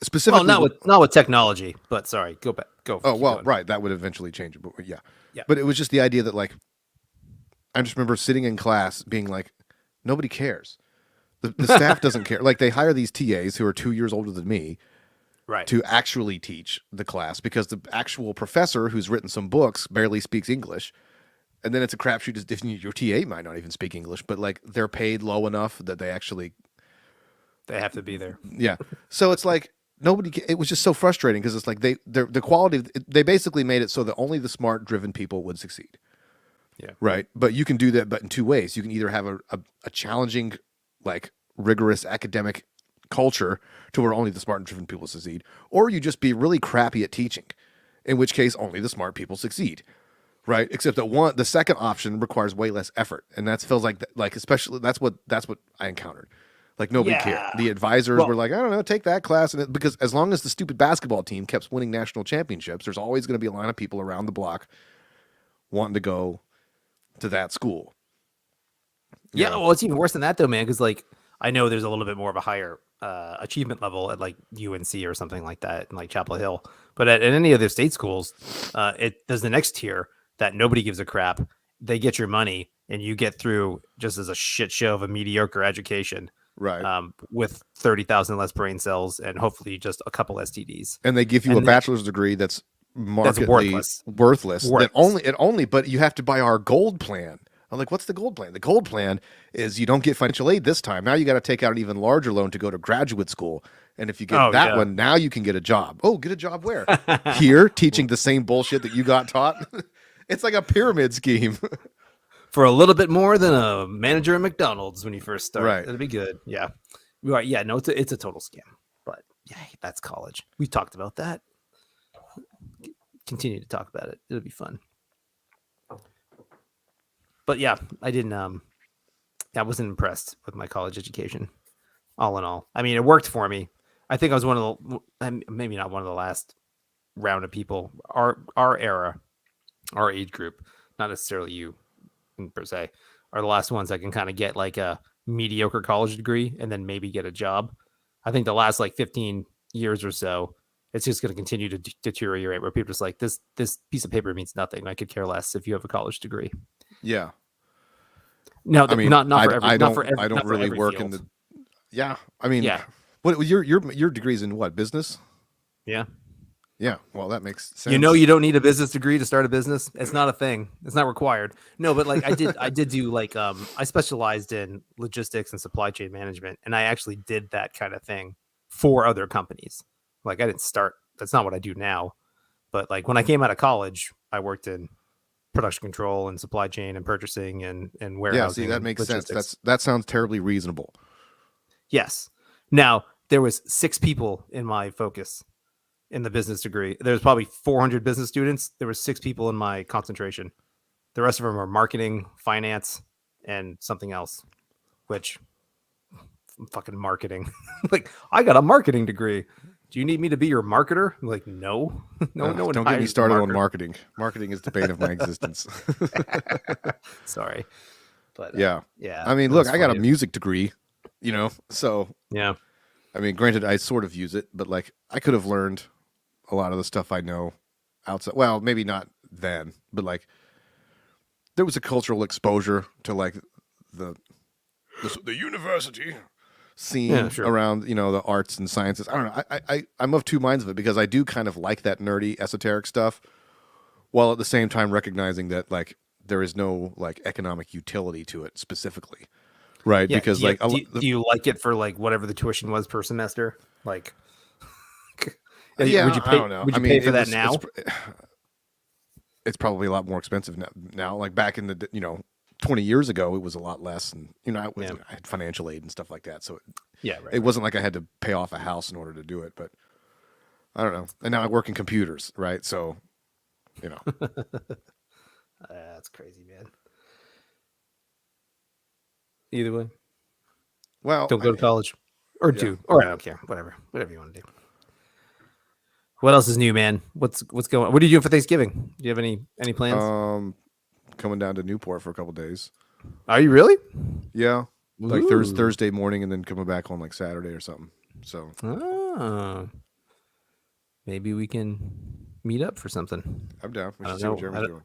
specifically, not with technology, but sorry, go back. Oh well, going. Right, that would eventually change it, but yeah. Yeah. But it was just the idea that like, I just remember sitting in class being like, nobody cares. The staff doesn't care. Like they hire these TAs who are 2 years older than me, right, to actually teach the class because the actual professor who's written some books barely speaks English, and then it's a crapshoot if your TA might not even speak English, but like they're paid low enough that they have to be there. Yeah, so it's like. It was just so frustrating because it's like the quality, they basically made it so that only the smart driven people would succeed. Yeah. Right. But you can do that, but in two ways. You can either have a challenging, like rigorous academic culture to where only the smart and driven people succeed, or you just be really crappy at teaching, in which case only the smart people succeed. right? Except that the second option requires way less effort, and that feels like especially that's what I encountered. Like nobody cared. Yeah. The advisors Well, were like, I don't know, take that class, and because as long as the stupid basketball team kept winning national championships, there's always going to be a line of people around the block wanting to go to that school. You yeah. know? Well, it's even worse than that though, man. Because like I know there's a little bit more of a higher achievement level at like UNC or something like that, in like Chapel Hill. But at any of their state schools, there's the next tier that nobody gives a crap. They get your money, and you get through just as a shit show of a mediocre education, Right. with 30,000 less brain cells and hopefully just a couple STDs. And they give you a bachelor's degree that's markedly worthless. But you have to buy our gold plan. I'm like, what's the gold plan? The gold plan is you don't get financial aid this time. Now you got to take out an even larger loan to go to graduate school. And if you get one, now you can get a job. Oh, get a job where? Here, teaching the same bullshit that you got taught. It's like a pyramid scheme. For a little bit more than a manager at McDonald's when you first start. Right. It'll be good. Yeah. Right. Yeah. No, it's a total scam. But yeah, that's college. We talked about that. Continue to talk about it. It'll be fun. But yeah, I didn't I wasn't impressed with my college education. All in all. I mean, it worked for me. I think I was one of the maybe not one of the last round of people. Our era, our age group, not necessarily you per se, are the last ones that can kind of get like a mediocre college degree and then maybe get a job. I think the last like 15 years or so, it's just going to continue to deteriorate, where people are just like, this piece of paper means nothing. I could care less if you have a college degree. Yeah. No, I mean, not for every. I don't not for really every work field. in the. Yeah, I mean, Yeah. What your degree's in what, business? Yeah. Yeah, well, that makes sense. You know, you don't need a business degree to start a business. It's not a thing. It's not required. No, but like I did do like I specialized in logistics and supply chain management, and I actually did that kind of thing for other companies. Like I didn't start. That's not what I do now. But like when I came out of college, I worked in production control and supply chain and purchasing and warehousing. Yeah, see, that makes logistics. sense. That sounds terribly reasonable. Yes. Now there was 6 people in my focus in the business degree. There's probably 400 business students. There were 6 people in my concentration. The rest of them are marketing, finance, and something else, which fucking marketing. Like, I got a marketing degree. Do you need me to be your marketer? I'm like, no. No, no one Don't get me hires a started on marketer. marketing. Marketing is the bane of my existence. Sorry. But Yeah. yeah. I mean, it look, was I got a funny. music degree, so Yeah. I mean, granted, I sort of use it, but like I could have learned a lot of the stuff I know outside. Well, maybe not then, but like there was a cultural exposure to like the university scene Yeah, sure. around the arts and sciences. I don't know. I'm of two minds of it, because I do kind of like that nerdy esoteric stuff, while at the same time recognizing that like there is no like economic utility to it specifically. Right, Yeah, because do you, like do you like it for like whatever the tuition was per semester? Like, yeah, would you pay? I don't know. Would you I mean, pay for it that was- now? It's probably a lot more expensive now. Like back in the 20 years ago, it was a lot less, and I had financial aid and stuff like that, so Yeah, right. it wasn't like I had to pay off a house in order to do it. But I don't know. And now I work in computers, right? So That's crazy, man. Either way, well, don't go to college, or do, or I don't care. Whatever you want to do. What else is new, man? What's going on? What are you doing for Thanksgiving? Do you have any plans? Coming down to Newport for a couple days. Are you really? Yeah, like Ooh. Thursday morning, and then coming back on like Saturday or something. So Maybe we can meet up for something. I'm down. We I should don't see what know. Jeremy's doing.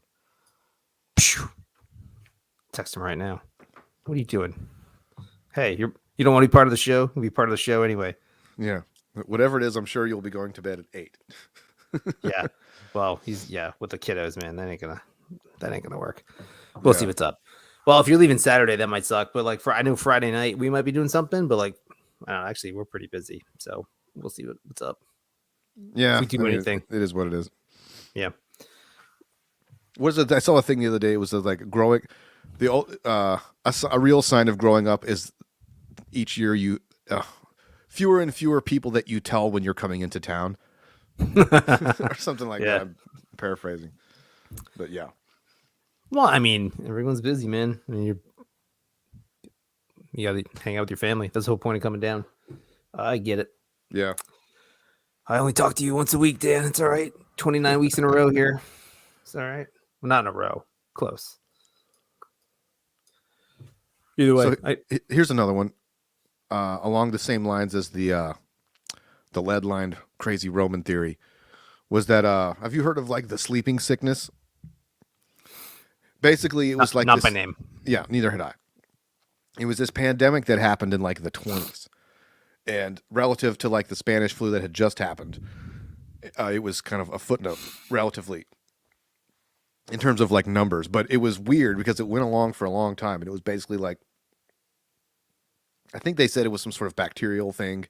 Phew. Text him right now. What are you doing? Hey, you don't want to be part of the show? You'll be part of the show anyway. Yeah, whatever it is, I'm sure you'll be going to bed at 8. Yeah. Well, he's with the kiddos, man. That ain't gonna work. We'll see what's up. Well, if you're leaving Saturday, that might suck. But like I know Friday night we might be doing something. But like, I don't know, actually, we're pretty busy, so we'll see what's up. Yeah, If we do anything. it is what it is. Yeah. What is it? I saw a thing the other day. It was like growing. The old a real sign of growing up is each year you fewer and fewer people that you tell when you're coming into town, or something like Yeah. that. I'm paraphrasing, but yeah. Well, I mean, everyone's busy, man. I mean, you got to hang out with your family. That's the whole point of coming down. I get it. Yeah. I only talk to you once a week, Dan. It's all right. 29 weeks in a row here. It's all right. Well, not in a row. Close. Either way, So here's another one along the same lines as the lead-lined crazy Roman theory. Was that have you heard of like the sleeping sickness? Basically, it was like not this, by name. Yeah, neither had I. It was this pandemic that happened in like the 20s, and relative to like the Spanish flu that had just happened, it was kind of a footnote relatively in terms of like numbers. But it was weird because it went along for a long time, and it was basically like I think they said it was some sort of bacterial thing.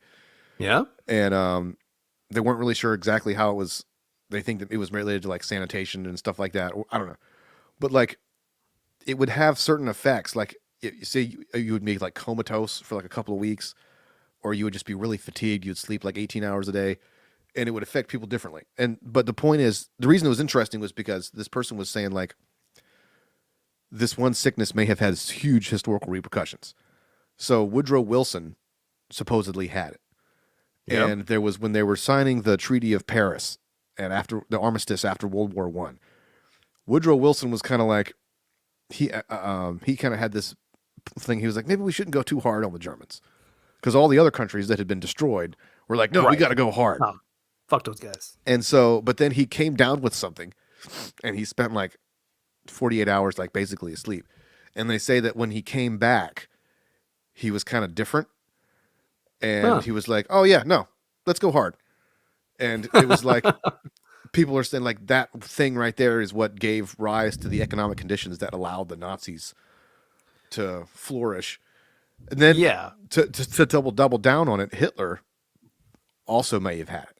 Yeah. And they weren't really sure exactly how it was. They think that it was related to like sanitation and stuff like that. I don't know, but like it would have certain effects. Like say you would be like comatose for like a couple of weeks, or you would just be really fatigued. You'd sleep like 18 hours a day, and it would affect people differently. But the point is, the reason it was interesting was because this person was saying like this one sickness may have had huge historical repercussions. So Woodrow Wilson supposedly had it. Yep. And there was when they were signing the Treaty of Paris and after the armistice after World War One, Woodrow Wilson was kind of like he kind of had this thing. He was like, maybe we shouldn't go too hard on the Germans because all the other countries that had been destroyed were like, no, we got to go hard. Fuck those guys. And so, but then he came down with something, and he spent like 48 hours like basically asleep. And they say that when he came back, he was kind of different. And he was like, oh, yeah, no, let's go hard. And it was like, people are saying like that thing right there is what gave rise to the economic conditions that allowed the Nazis to flourish. And then to double down on it, Hitler also may have had it.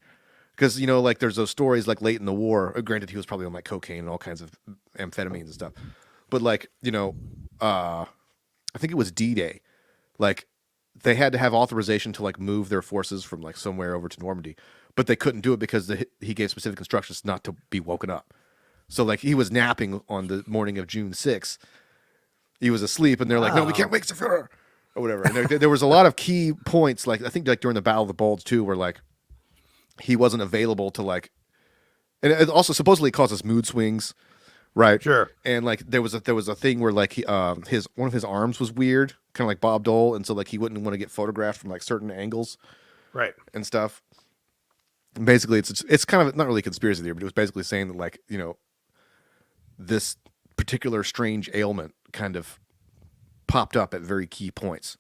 Because, you know, like there's those stories like late in the war. Granted, he was probably on like cocaine and all kinds of amphetamines and stuff. But like, you know, I think it was D-Day. Like, they had to have authorization to like move their forces from like somewhere over to Normandy, but they couldn't do it because he gave specific instructions not to be woken up. So like he was napping on the morning of June 6th. He was asleep, and they're like, "No, we can't wake the Führer," or whatever. And there was a lot of key points, like I think like during the Battle of the Bulge too, where like he wasn't available to like, and it also supposedly causes mood swings. Right. Sure. And like there was a thing where like one of his arms was weird, kind of like Bob Dole, and so like he wouldn't want to get photographed from like certain angles, right, and stuff. And basically, it's kind of not really a conspiracy theory, but it was basically saying that like, you know, this particular strange ailment kind of popped up at very key points,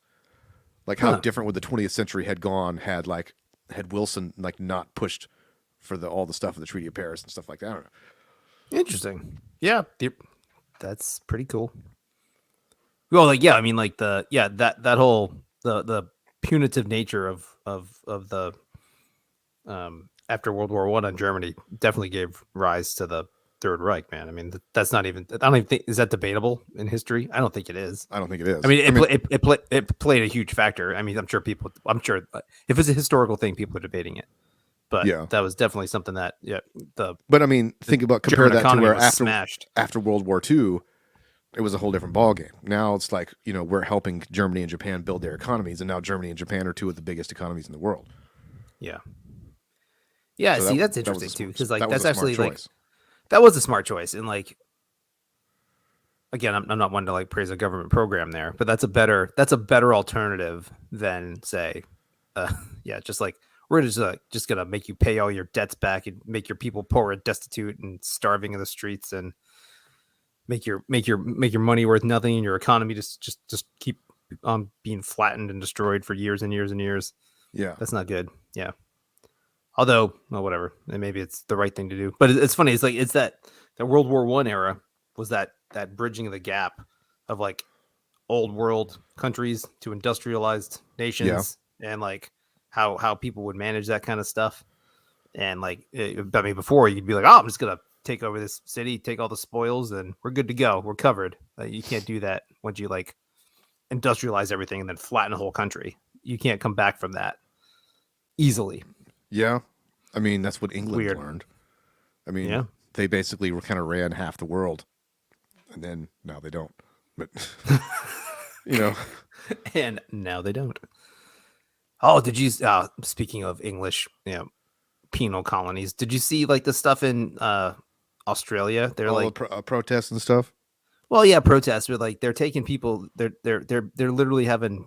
like how different would the 20th century had gone had Wilson like not pushed for all the stuff of the Treaty of Paris and stuff like that. I don't know. Interesting. Yeah, that's pretty cool. Well, like, yeah, I mean, like that whole the punitive nature of the after World War I on Germany definitely gave rise to the Third Reich, man. I mean, that's not even. I don't even think, is that debatable in history? I don't think it is. I don't think it is. I mean, it played a huge factor. I mean, I'm sure if it's a historical thing, people are debating it. But yeah, that was definitely something that But I mean, compare that to where after World War II, it was a whole different ballgame. Now it's like, you know, we're helping Germany and Japan build their economies, and now Germany and Japan are two of the biggest economies in the world. Yeah. Yeah, so that's interesting too, because like that's actually like choice. That was a smart choice, and like again, I'm not one to like praise a government program there, but that's a better alternative than say, just like we're just gonna make you pay all your debts back and make your people poor and destitute and starving in the streets and make your money worth nothing and your economy just keep being flattened and destroyed for years and years and years. Yeah, that's not good. Yeah. Although, well, whatever, and maybe it's the right thing to do. But it's funny. It's like it's that World War I era was that bridging of the gap of like old world countries to industrialized nations, and like how people would manage that kind of stuff. And like, I mean, before you'd be like, oh, I'm just gonna take over this city, take all the spoils, and we're good to go. We're covered. You can't do that once you like industrialize everything and then flatten a whole country. You can't come back from that easily. Yeah, I mean that's what England learned. I mean, they basically kind of ran half the world, and then now they don't. But you know, And now they don't. Oh, did you? Speaking of English, penal colonies. Did you see like the stuff in Australia? They're all like, the protests and stuff. well, yeah, protests. Are like they're taking people. They're literally having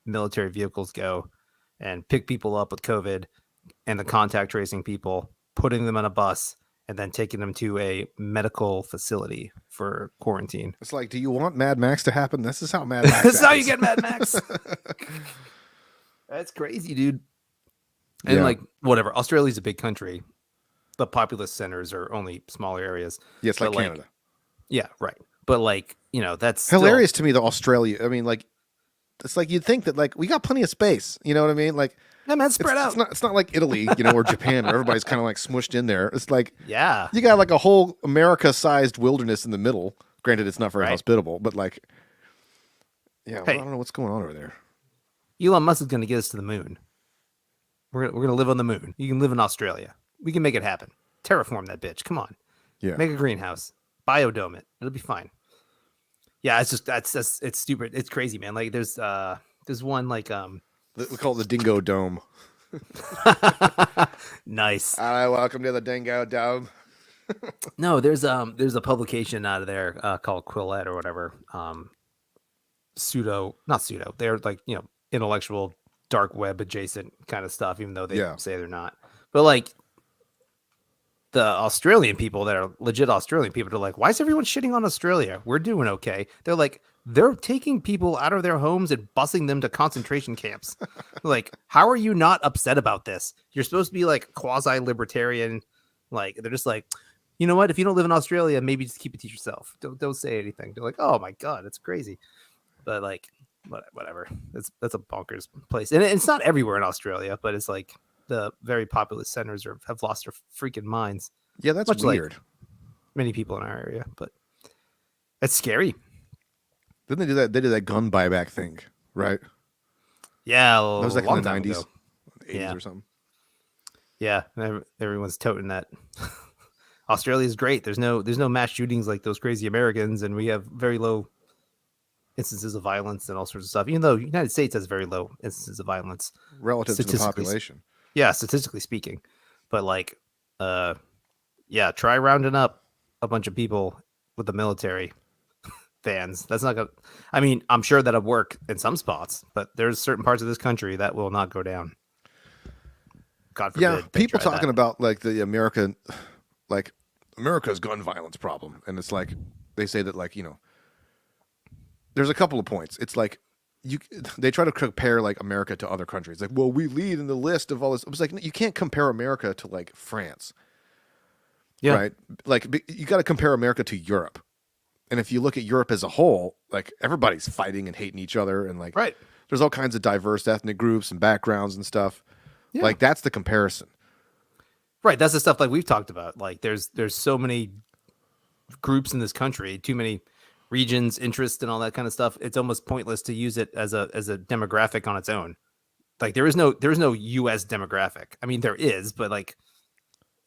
military vehicles go and pick people up with COVID and the contact tracing people, putting them on a bus, and then taking them to a medical facility for quarantine. It's like, do you want Mad Max to happen? This is how Mad Max. This is how happens. you get Mad Max. That's crazy, dude. And like, whatever. Australia's a big country. The populous centers are only smaller areas. Yeah, it's like But, Canada. Yeah, right. But like, that's Hilarious to me. The Australia. I mean, like, it's like you'd think that like we got plenty of space. You know what I mean? Like, Yeah, man, spread out. It's not like Italy, or Japan, where everybody's kind of like smushed in there. It's like Yeah. you got like a whole America-sized wilderness in the middle. Granted, it's not very Right. hospitable, but like, yeah, Hey. I don't know what's going on over there. Elon Musk is going to get us to the moon. We're going to live on the moon. You can live in Australia. We can make it happen. Terraform that bitch. Come on. Yeah, Make a greenhouse. Biodome it. It'll be fine. Yeah, it's just that's it's stupid. It's crazy, man. Like there's one like we call it the Dingo Dome. nice. Welcome to the Dingo Dome. No, there's a publication out of there called Quillette or whatever. Not pseudo. They're like, intellectual dark web adjacent kind of stuff, even though they say they're not. But like the Australian people that are legit Australian people are like, why is everyone shitting on Australia? We're doing okay. They're like, they're taking people out of their homes and busing them to concentration camps. Like, how are you not upset about this? You're supposed to be like quasi-libertarian. Like, they're just like, you know what? If you don't live in Australia, maybe just keep it to yourself. Don't say anything. They're like, oh my God, it's crazy. But like, whatever. That's a bonkers place. And it's not everywhere in Australia, but it's like the very populous centers have lost their freaking minds. Yeah, that's Much like weird. many people in our area, but it's scary. Didn't they do that? They did that gun buyback thing, right? Yeah, That was like a long in the time 90s, ago. 80s Yeah. or something. Yeah, everyone's toting that. Australia's great. There's no mass shootings like those crazy Americans, and we have very low instances of violence and all sorts of stuff. Even though the United States has very low instances of violence Relative to the population. Yeah, statistically speaking. But like, try rounding up a bunch of people with the military vans. That's not gonna. I mean, I'm sure that'll work in some spots, but there's certain parts of this country that will not go down. God forbid. Yeah, they people try talking that. about like the America's gun violence problem, and it's like they say that like there's a couple of points. It's like they try to compare like America to other countries. Like, well, we lead in the list of all this. I was like, you can't compare America to like France, right? Like you got to compare America to Europe, and if you look at Europe as a whole, like everybody's fighting and hating each other, and like Right. there's all kinds of diverse ethnic groups and backgrounds and stuff. Yeah. Like that's the comparison. Right, that's the stuff like we've talked about. Like there's so many groups in this country, too many regions, interests, and all that kind of stuff. It's almost pointless to use it as a demographic on its own. Like there is no U.S. demographic. I mean, there is, but like,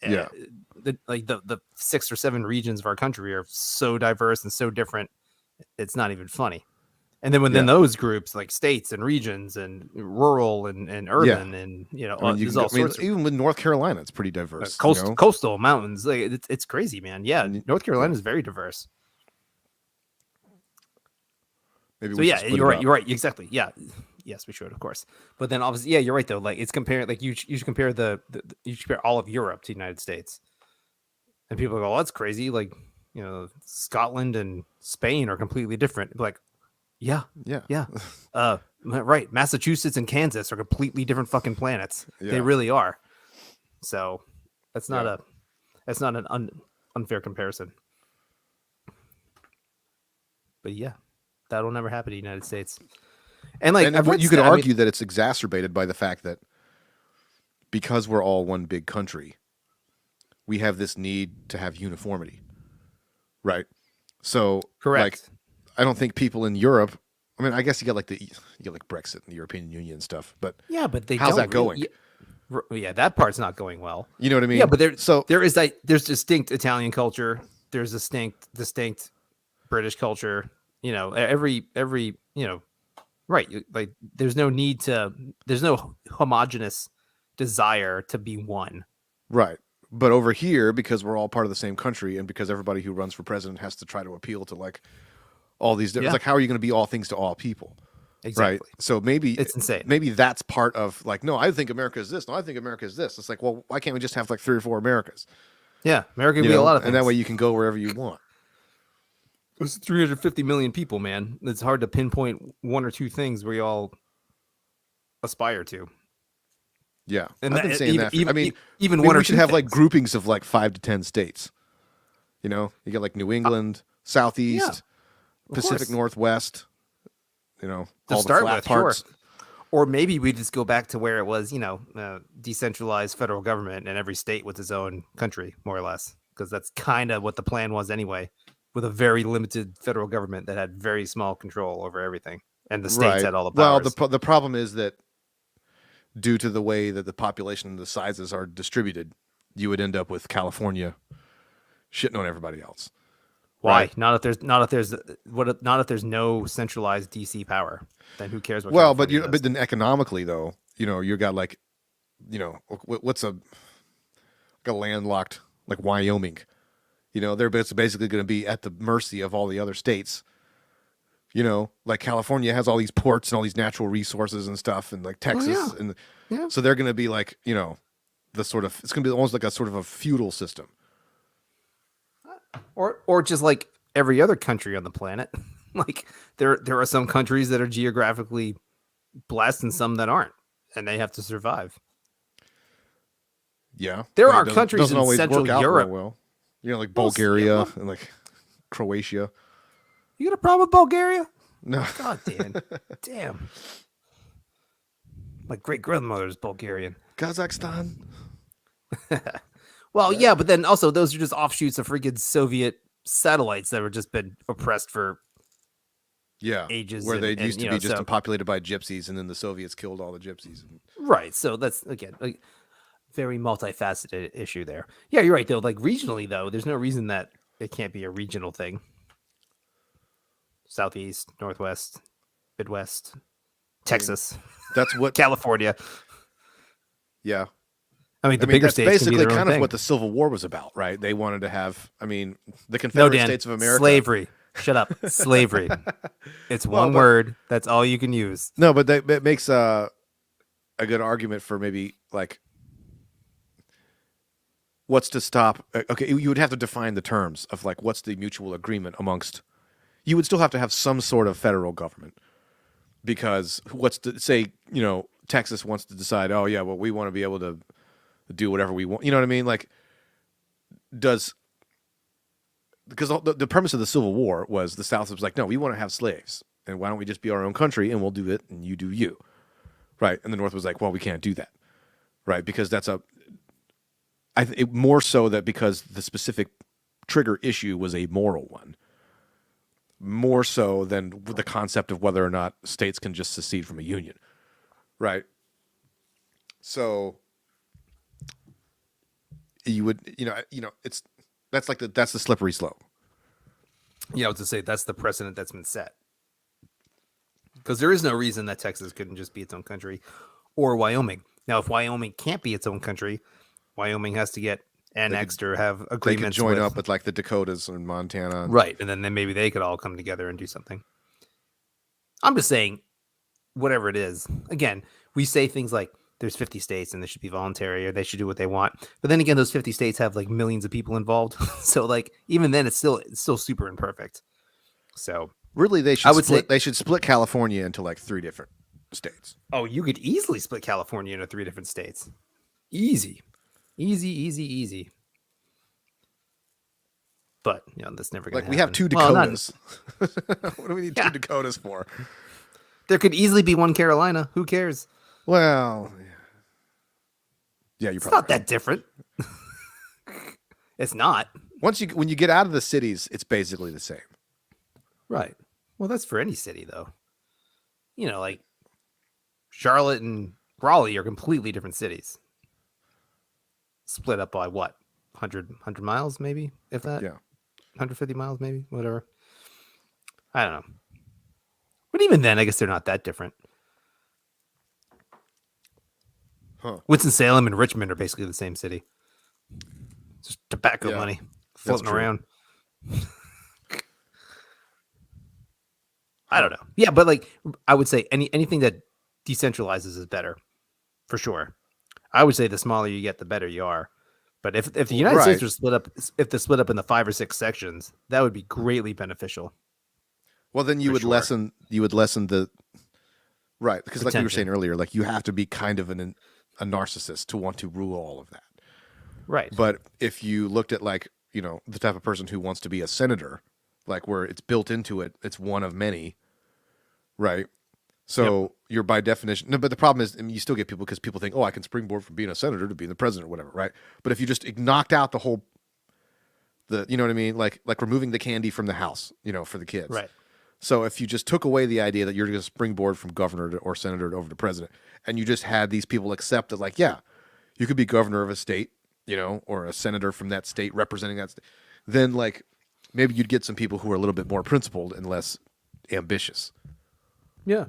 the 6 or 7 regions of our country are so diverse and so different. It's not even funny. And then within those groups, like states and regions and rural and urban and there's all sorts of even with North Carolina, it's pretty diverse. coastal mountains. Like it's crazy, man. Yeah, North Carolina is very diverse. Maybe So we yeah, should split you're it right. up. You're right. Exactly. Yeah. Yes, we should, of course. But then obviously, yeah, you're right though. Like it's comparing. Like you should compare you should compare all of Europe to the United States. And people go, "Oh, that's crazy." Like Scotland and Spain are completely different. Like, yeah. Right. Massachusetts and Kansas are completely different fucking planets. Yeah. They really are. So that's not an unfair comparison. But yeah, that'll never happen in the United States. And like, you could argue that it's exacerbated by the fact that because we're all one big country, we have this need to have uniformity, right? So, correct. Like, I don't think people in Europe. I mean, I guess you got like Brexit and the European Union and stuff, but yeah, but how's that going? Yeah, that part's not going well. You know what I mean? Yeah, but there's there's distinct Italian culture there's distinct British culture. You know, every right. Like there's no homogenous desire to be one. Right. But over here, because we're all part of the same country, and because everybody who runs for president has to try to appeal to like all these different, like how are you going to be all things to all people? Exactly. Right. So maybe it's insane. Maybe that's part of like, no, I think America is this. No, I think America is this. It's like, well, why can't we just have like 3 or 4 Americas? Yeah, America can be a lot of things. And that way you can go wherever you want. It's 350 million people, man. It's hard to pinpoint 1 or 2 things we all aspire to. Yeah, and I've been saying that. I mean, even one or we should two have things. like groupings of like 5 to 10 states. You know, you got like New England, Southeast, Pacific Northwest. You know, to all start the flat with, parts. Sure. Or maybe we just go back to where it was, you know, decentralized federal government, and every state with its own country, more or less, because that's kind of what the plan was anyway, with a very limited federal government that had very small control over everything, and the states had all the powers. Well, the problem is that due to the way that the population and the sizes are distributed, you would end up with California shitting on everybody else. Why? Right? Not if there's no centralized DC power. Then who cares what? Well, California but then economically though, you know, you got like, you know, what's like a landlocked like Wyoming. You know, they're basically going to be at the mercy of all the other states. You know, like California has all these ports and all these natural resources and stuff, and like Texas, and so they're going to be like, you know, it's going to be almost like a sort of a feudal system. Or just like every other country on the planet. Like there are some countries that are geographically blessed and some that aren't, and they have to survive. Yeah, there are countries in Central Europe. Well, you know, like Bulgaria and like Croatia. You got a problem with Bulgaria? No. God damn. My great grandmother is Bulgarian. Kazakhstan. Well, yeah, but then also those are just offshoots of freaking Soviet satellites that were just been oppressed for ages. Where they used to be just populated by gypsies, and then the Soviets killed all the gypsies. Right. So that's again a very multifaceted issue there. Yeah, you're right though. Like regionally though, there's no reason that it can't be a regional thing. Southeast, Northwest, Midwest, Texas. That's what California. Yeah. I mean, bigger that's states basically can be kind of thing. what the Civil War was about, right? They wanted to have, I mean, the Confederate States of America. Slavery. Shut up. Slavery. It's one word. That's all you can use. No, but that makes a good argument for maybe like what's to stop. Okay, you would have to define the terms of like what's the mutual agreement amongst. You would still have to have some sort of federal government because what's to say, you know, Texas wants to decide, oh yeah, well we want to be able to do whatever we want. You know what I mean? Like, because the premise of the Civil War was the South was like, no, we want to have slaves, and why don't we just be our own country and we'll do it and you do you, right? And the North was like, well, we can't do that, right? Because that's more so that because the specific trigger issue was a moral one, more so than the concept of whether or not states can just secede from a union, right? So you would, that's the slippery slope. Yeah, I was to say that's the precedent that's been set. Because there is no reason that Texas couldn't just be its own country, or Wyoming. Now, if Wyoming can't be its own country, Wyoming has to get annexed or have agreements. They could join up with like the Dakotas and Montana, right? And then maybe they could all come together and do something. I'm just saying, whatever it is. Again, we say things like there's 50 states and they should be voluntary or they should do what they want. But then again, those 50 states have like millions of people involved. So like even then it's still super imperfect. So really they should split California into like 3 different states. Oh, you could easily split California into 3 different states. Easy. But that's never gonna happen. We have 2 Dakotas. What do we need 2 Dakotas for? There could easily be 1 Carolina. Who cares? Well, yeah, you're probably not that different. It's not. When you get out of the cities, it's basically the same. Right. Well, that's for any city, though. Like Charlotte and Raleigh are completely different cities. Split up by what? 100 miles, maybe, if that? Yeah. 150 miles, maybe, whatever. I don't know. But even then, I guess they're not that different. Huh. Winston-Salem and Richmond are basically the same city. Just tobacco money floating around. I don't know. Yeah, but like I would say anything that decentralizes is better, for sure. I would say the smaller you get, the better you are. But if the United States were split up, if they're split up into 5 or 6 sections, that would be greatly beneficial. Well, then you would lessen the right, because like we were saying earlier, like you have to be kind of a narcissist to want to rule all of that. Right. But if you looked at like, you know, the type of person who wants to be a senator, like where it's built into it, it's one of many, right? So you're by definition, no, but the problem is, I mean, you still get people because people think, oh, I can springboard from being a senator to being the president or whatever, right? But if you just knocked out the whole, you know what I mean? Like removing the candy from the house, you know, for the kids. Right. So if you just took away the idea that you're going to springboard from governor or senator over to president, and you just had these people accept that, like, yeah, you could be governor of a state, you know, or a senator from that state representing that state, then like maybe you'd get some people who are a little bit more principled and less ambitious. Yeah.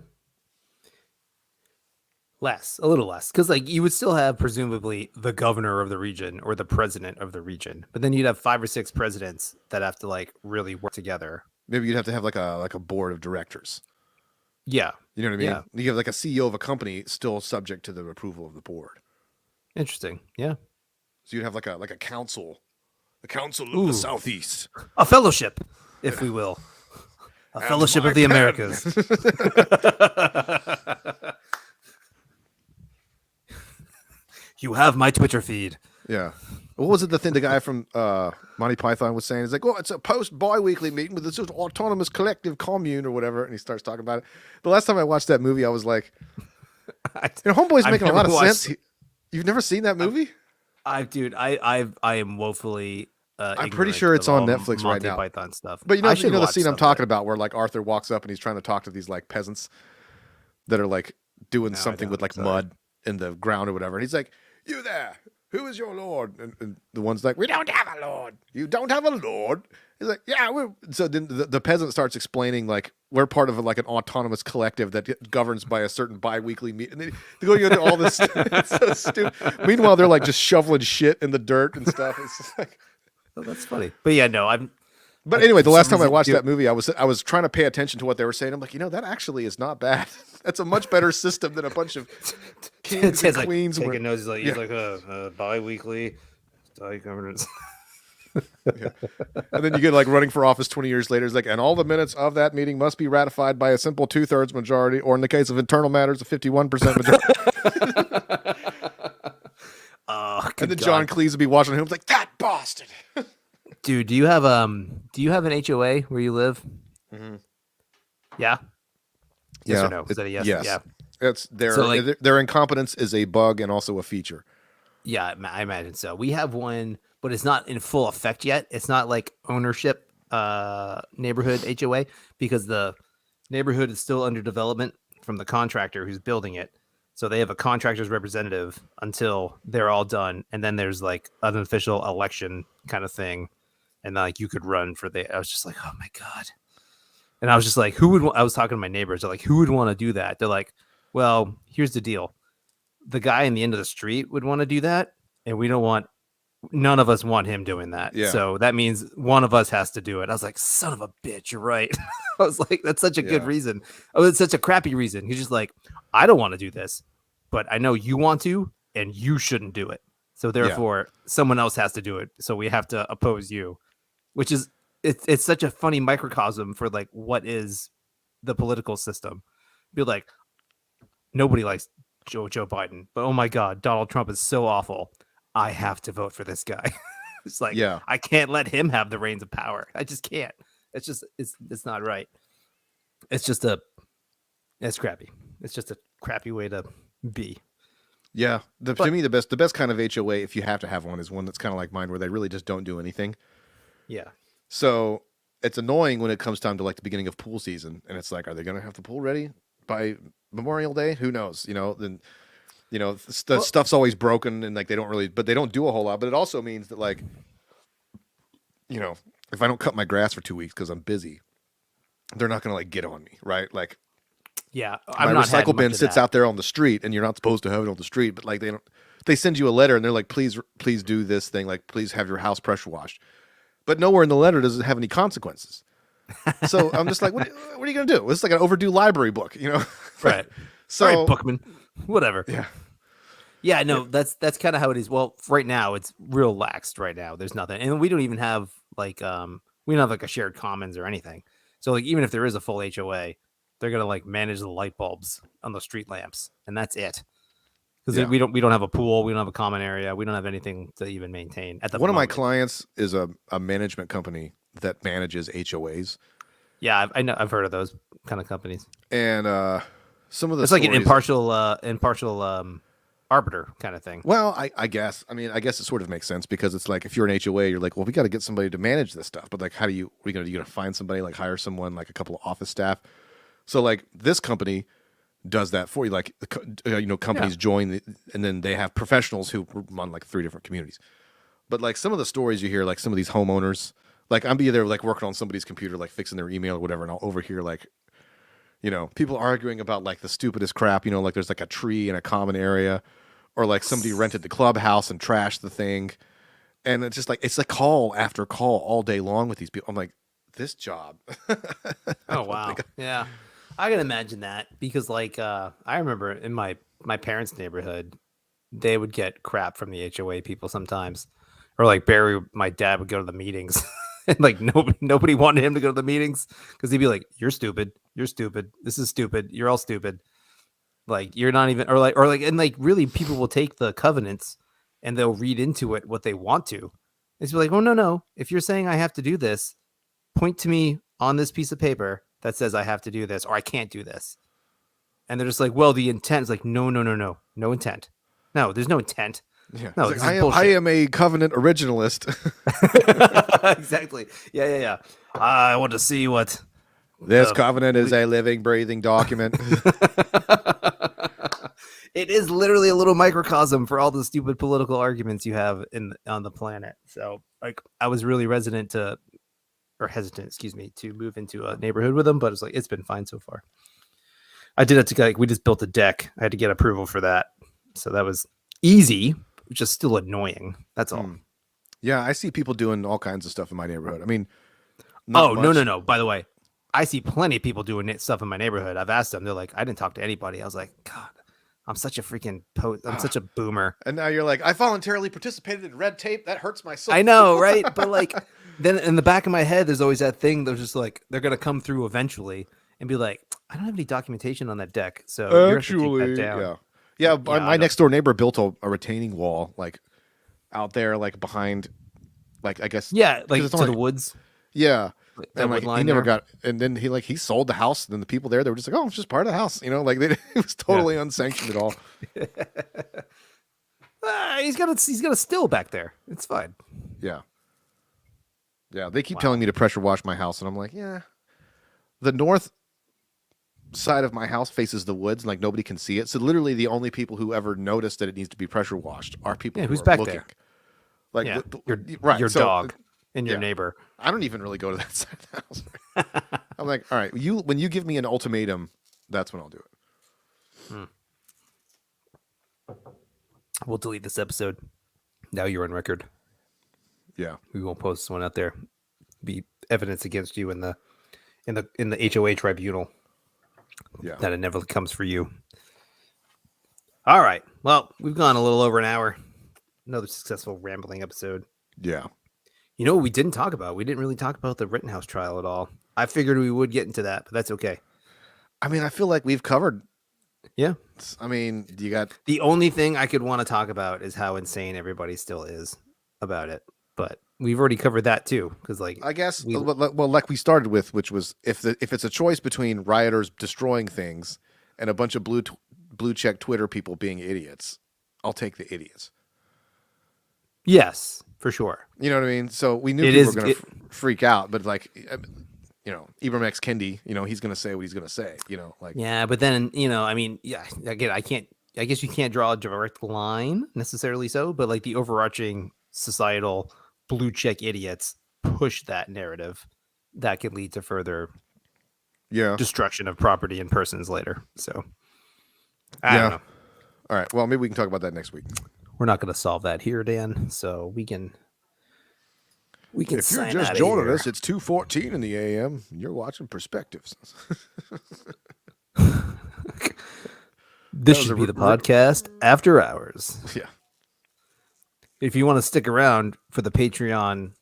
A little less, because like you would still have presumably the governor of the region or the president of the region, but then you'd have 5 or 6 presidents that have to like really work together. Maybe you'd have to have like a board of directors. Yeah, you know what I mean. Yeah. You have like a CEO of a company still subject to the approval of the board. Interesting. Yeah. So you'd have like a council, the council of the Southeast, a fellowship, if we will, a fellowship of the Americas. You have my Twitter feed. Yeah. What was it? The guy from Monty Python was saying, it's like, oh, it's a post-bi-weekly meeting with this autonomous collective commune or whatever. And he starts talking about it. The last time I watched that movie, I was like, Homeboy's making a lot of sense. You've never seen that movie? I am woefully. I'm pretty sure it's on Netflix right now. Monty Python stuff. But you know the scene I'm talking about where like Arthur walks up and he's trying to talk to these like peasants that are like doing something with like mud in the ground or whatever. And he's like, you there, who is your lord? And the one's like, we don't have a lord. You don't have a lord? He's like, yeah. So then the peasant starts explaining like we're part of like an autonomous collective that governs by a certain bi-weekly meeting. And they go into all this. It's so stupid. Meanwhile, they're like just shoveling shit in the dirt and stuff. It's just like, oh, that's funny. But yeah, no, But anyway, the last time I watched that movie, I was trying to pay attention to what they were saying. I'm like, that actually is not bad. That's a much better system than a bunch of kings and queens. Like, taking notes, he's like bi-weekly governance. Yeah. And then you get like running for office 20 years later. It's like, and all the minutes of that meeting must be ratified by a simple 2/3 majority, or in the case of internal matters, a 51% majority. And then John Cleese would be watching him like, that bastard. Dude, do you have an HOA where you live? Mm-hmm. Yeah. Yes yeah. or no? Is that a yes? Yes. Yeah. It's their incompetence is a bug and also a feature. Yeah, I imagine so. We have one, but it's not in full effect yet. It's not like ownership neighborhood HOA because the neighborhood is still under development from the contractor who's building it. So they have a contractor's representative until they're all done, and then there's like an official election kind of thing, and like you could run for I was just like, oh my god. And I was just like, I was talking to my neighbors. They're like, who would want to do that? They're like, well, here's the deal. The guy in the end of the street would want to do that. And none of us want him doing that. Yeah. So that means one of us has to do it. I was like, son of a bitch, you're right. I was like, that's such a good reason. Oh, it's such a crappy reason. He's just like, I don't want to do this, but I know you want to, and you shouldn't do it. So therefore, someone else has to do it. So we have to oppose you, which is, it's such a funny microcosm for like what is the political system. Be like, nobody likes Joe Biden, but oh my god, Donald Trump is so awful. I have to vote for this guy. It's like, I can't let him have the reins of power. I just can't. It's just it's not right. It's crappy. It's just a crappy way to be. Yeah, to me the best kind of HOA, if you have to have one, is one that's kind of like mine, where they really just don't do anything. Yeah. So it's annoying when it comes time to like the beginning of pool season, and it's like, are they going to have the pool ready by Memorial Day? Who knows? Then stuff's always broken, and like they don't do a whole lot. But it also means that like, if I don't cut my grass for 2 weeks because I'm busy, they're not going to like get on me, right? Like Yeah, my I'm not had recycle much bin of sits that. out there on the street, and you're not supposed to have it on the street, but like they send you a letter and they're like, please do this thing, like please have your house pressure washed, but nowhere in the letter does it have any consequences. So I'm just like, what are you going to do? It's like an overdue library book, you know? Right. So All right, Bookman. Whatever. yeah, Yeah, no, that's kind of how it is. Well, right now it's real laxed right now. There's nothing. And we don't even have like we don't have like a shared commons or anything. So like even if there is a full HOA, they're going to like manage the light bulbs on the street lamps and that's it. Cuz Yeah. we don't have a pool, we don't have a common area, we don't have anything to even maintain at the one of my moment. clients is a management company that manages HOAs, Yeah, I know I've heard of those kind of companies. and some of the It's like an stories- impartial arbiter kind of thing. Well, I guess. I mean, I guess it sort of makes sense because it's like if you're an HOA, you're like, well, we got to get somebody to manage this stuff. But like, how do you? What are you gonna do? You gonna find somebody, like hire someone, like a couple of office staff. So like this company does that for you. Like companies join, and then they have professionals who run like 3 different communities. But like some of the stories you hear, like some of these homeowners, like I'm be there like working on somebody's computer, like fixing their email or whatever, and I'll overhear like, people arguing about like the stupidest crap. Like there's like a tree in a common area, or like somebody rented the clubhouse and trashed the thing, and it's just like it's like call after call all day long with these people. I'm like, this job. Oh wow. Yeah. I can imagine that because like I remember in my parents' neighborhood, they would get crap from the HOA people sometimes. Or like Barry, my dad would go to the meetings and like nobody wanted him to go to the meetings because he'd be like, you're stupid. You're stupid. This is stupid. You're all stupid. Like you're not even or like and like really people will take the covenants and they'll read into it what they want to. It's like, oh no. If you're saying I have to do this, point to me on this piece of paper that says I have to do this or I can't do this. And they're just like, well, the intent is like, no intent. No, there's no intent. Yeah. No, It's this like, is I am a covenant originalist. exactly. Yeah. I want to see what This covenant is a living, breathing document. it is literally a little microcosm for all the stupid political arguments you have on the planet. So like I was really hesitant, to move into a neighborhood with them, but it's like it's been fine so far. I did it to like we just built a deck. I had to get approval for that. So that was easy, which is still annoying. That's all. Yeah, I see people doing all kinds of stuff in my neighborhood. I mean, No. By the way, I see plenty of people doing stuff in my neighborhood. I've asked them. They're like, I didn't talk to anybody. I was like, God, I'm such a freaking I'm such a boomer. And now you're like, I voluntarily participated in red tape. That hurts my soul. I know, right? But like, then in the back of my head, there's always that thing. They're just like, they're gonna come through eventually and be like, I don't have any documentation on that deck, so you're have to take that down. Yeah. My next door neighbor built a retaining wall, like out there, like behind, like I guess. Yeah, like it's to only- the woods. Yeah. That And like wood line he never there. got, and then he sold the house. And then the people there, they were just like, oh, it's just part of the house, like it was totally unsanctioned at all. He's got a still back there. It's fine. Yeah. They keep telling me to pressure wash my house, and I'm like, yeah. The north side of my house faces the woods, and like nobody can see it. So literally, the only people who ever notice that it needs to be pressure washed are people. Yeah, who who's are back looking. there? Like Yeah, right, your so, dog and your yeah. neighbor. I don't even really go to that side of the house. I'm like, all right, when you give me an ultimatum, that's when I'll do it. We'll delete this episode. Now you're on record. Yeah. We won't post one out there. Be evidence against you in the HOA tribunal. Yeah. That it never comes for you. All right. Well, we've gone a little over an hour. Another successful rambling episode. Yeah. You know what we didn't talk about? We didn't really talk about the Rittenhouse trial at all. I figured we would get into that, but that's okay. I mean, I feel like we've covered. Yeah. I mean, you got The only thing I could want to talk about is how insane everybody still is about it. But we've already covered that too, because like I guess like we started with, which was if it's a choice between rioters destroying things and a bunch of blue check Twitter people being idiots, I'll take the idiots. yes, for sure. You know what I mean? So we knew It people is- were going to freak out, but like, Ibram X. Kendi, he's going to say what he's going to say. Like Yeah, but then I mean, yeah. Again, I guess you can't draw a direct line necessarily, but like the overarching societal blue check idiots push that narrative, that can lead to further Yeah. destruction of property and persons later. So I don't know. All right. Well, maybe we can talk about that next week. We're not going to solve that here, Dan. So we can. If you're sign just outta joining here. us, it's 2:14 in the AM. You're watching Perspectives. This should be the podcast after hours. Yeah. If you want to stick around for the Patreon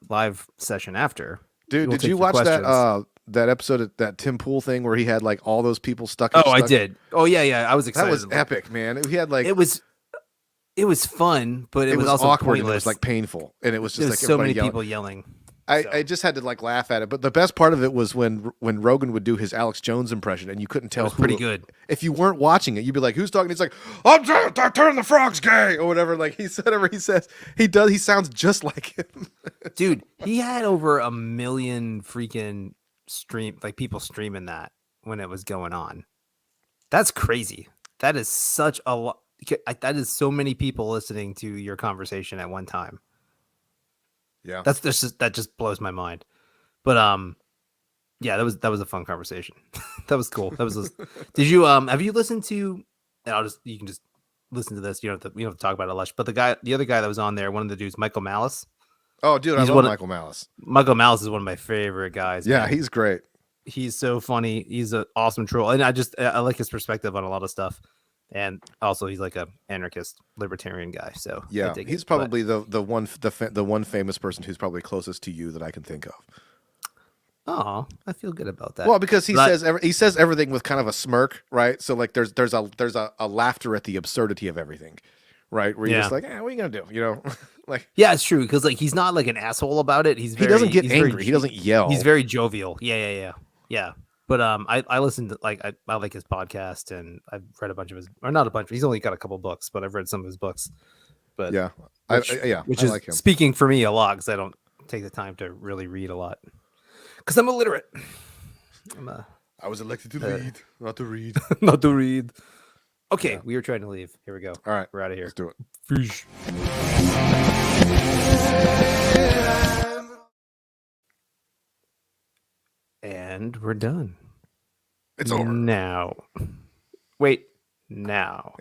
live session after, Dude, we'll did take you the watch questions. that episode of that Tim Pool thing where he had like all those people stuck? I did. Oh yeah. I was That excited. was epic, man. He had like It was fun, but it was also awkward and pointless. it was like painful, and it was just There like was so many everybody people yelling. I just had to like laugh at it. But the best part of it was when Rogan would do his Alex Jones impression, and you couldn't tell. It was pretty good. If you weren't watching it, you'd be like, "Who's talking?" He's like, "I'm turning the frogs gay" or whatever. Like he said, whatever he says, he does. He sounds just like him. Dude, he had over 1 million freaking people streaming that when it was going on. That's crazy. That is such a lot. That is so many people listening to your conversation at one time. Yeah, that just blows my mind. But yeah, that was a fun conversation. That was cool. Did you have you listened to? And you can just listen to this. You don't have to talk about it much. But the other guy that was on there, one of the dudes, Michael Malice. Oh, dude, I love Michael Malice. Michael Malice is one of my favorite guys. Yeah, man. he's great. He's so funny. He's an awesome troll, and I like his perspective on a lot of stuff. And also, he's like a anarchist libertarian guy. So yeah, he's probably the one famous person who's probably closest to you that I can think of. Oh, I feel good about that. Well, because he says everything with kind of a smirk, right? So like there's a laughter at the absurdity of everything, right? Where you're just like, what are you gonna do? You know, like yeah, it's true because like he's not like an asshole about it. He doesn't get angry. He doesn't yell. He's very jovial. Yeah. But I listened to I like his podcast, and I've read a bunch of his, or not a bunch. He's only got a couple books, but I've read some of his books. But yeah, which I is like him. Speaking for me a lot because I don't take the time to really read a lot because I'm illiterate. I was elected to lead, not to read. Not to read. Okay, we were trying to leave. Here we go. All right, we're out of here. Let's do it. Fish. And we're done. It's over now. Wait, now.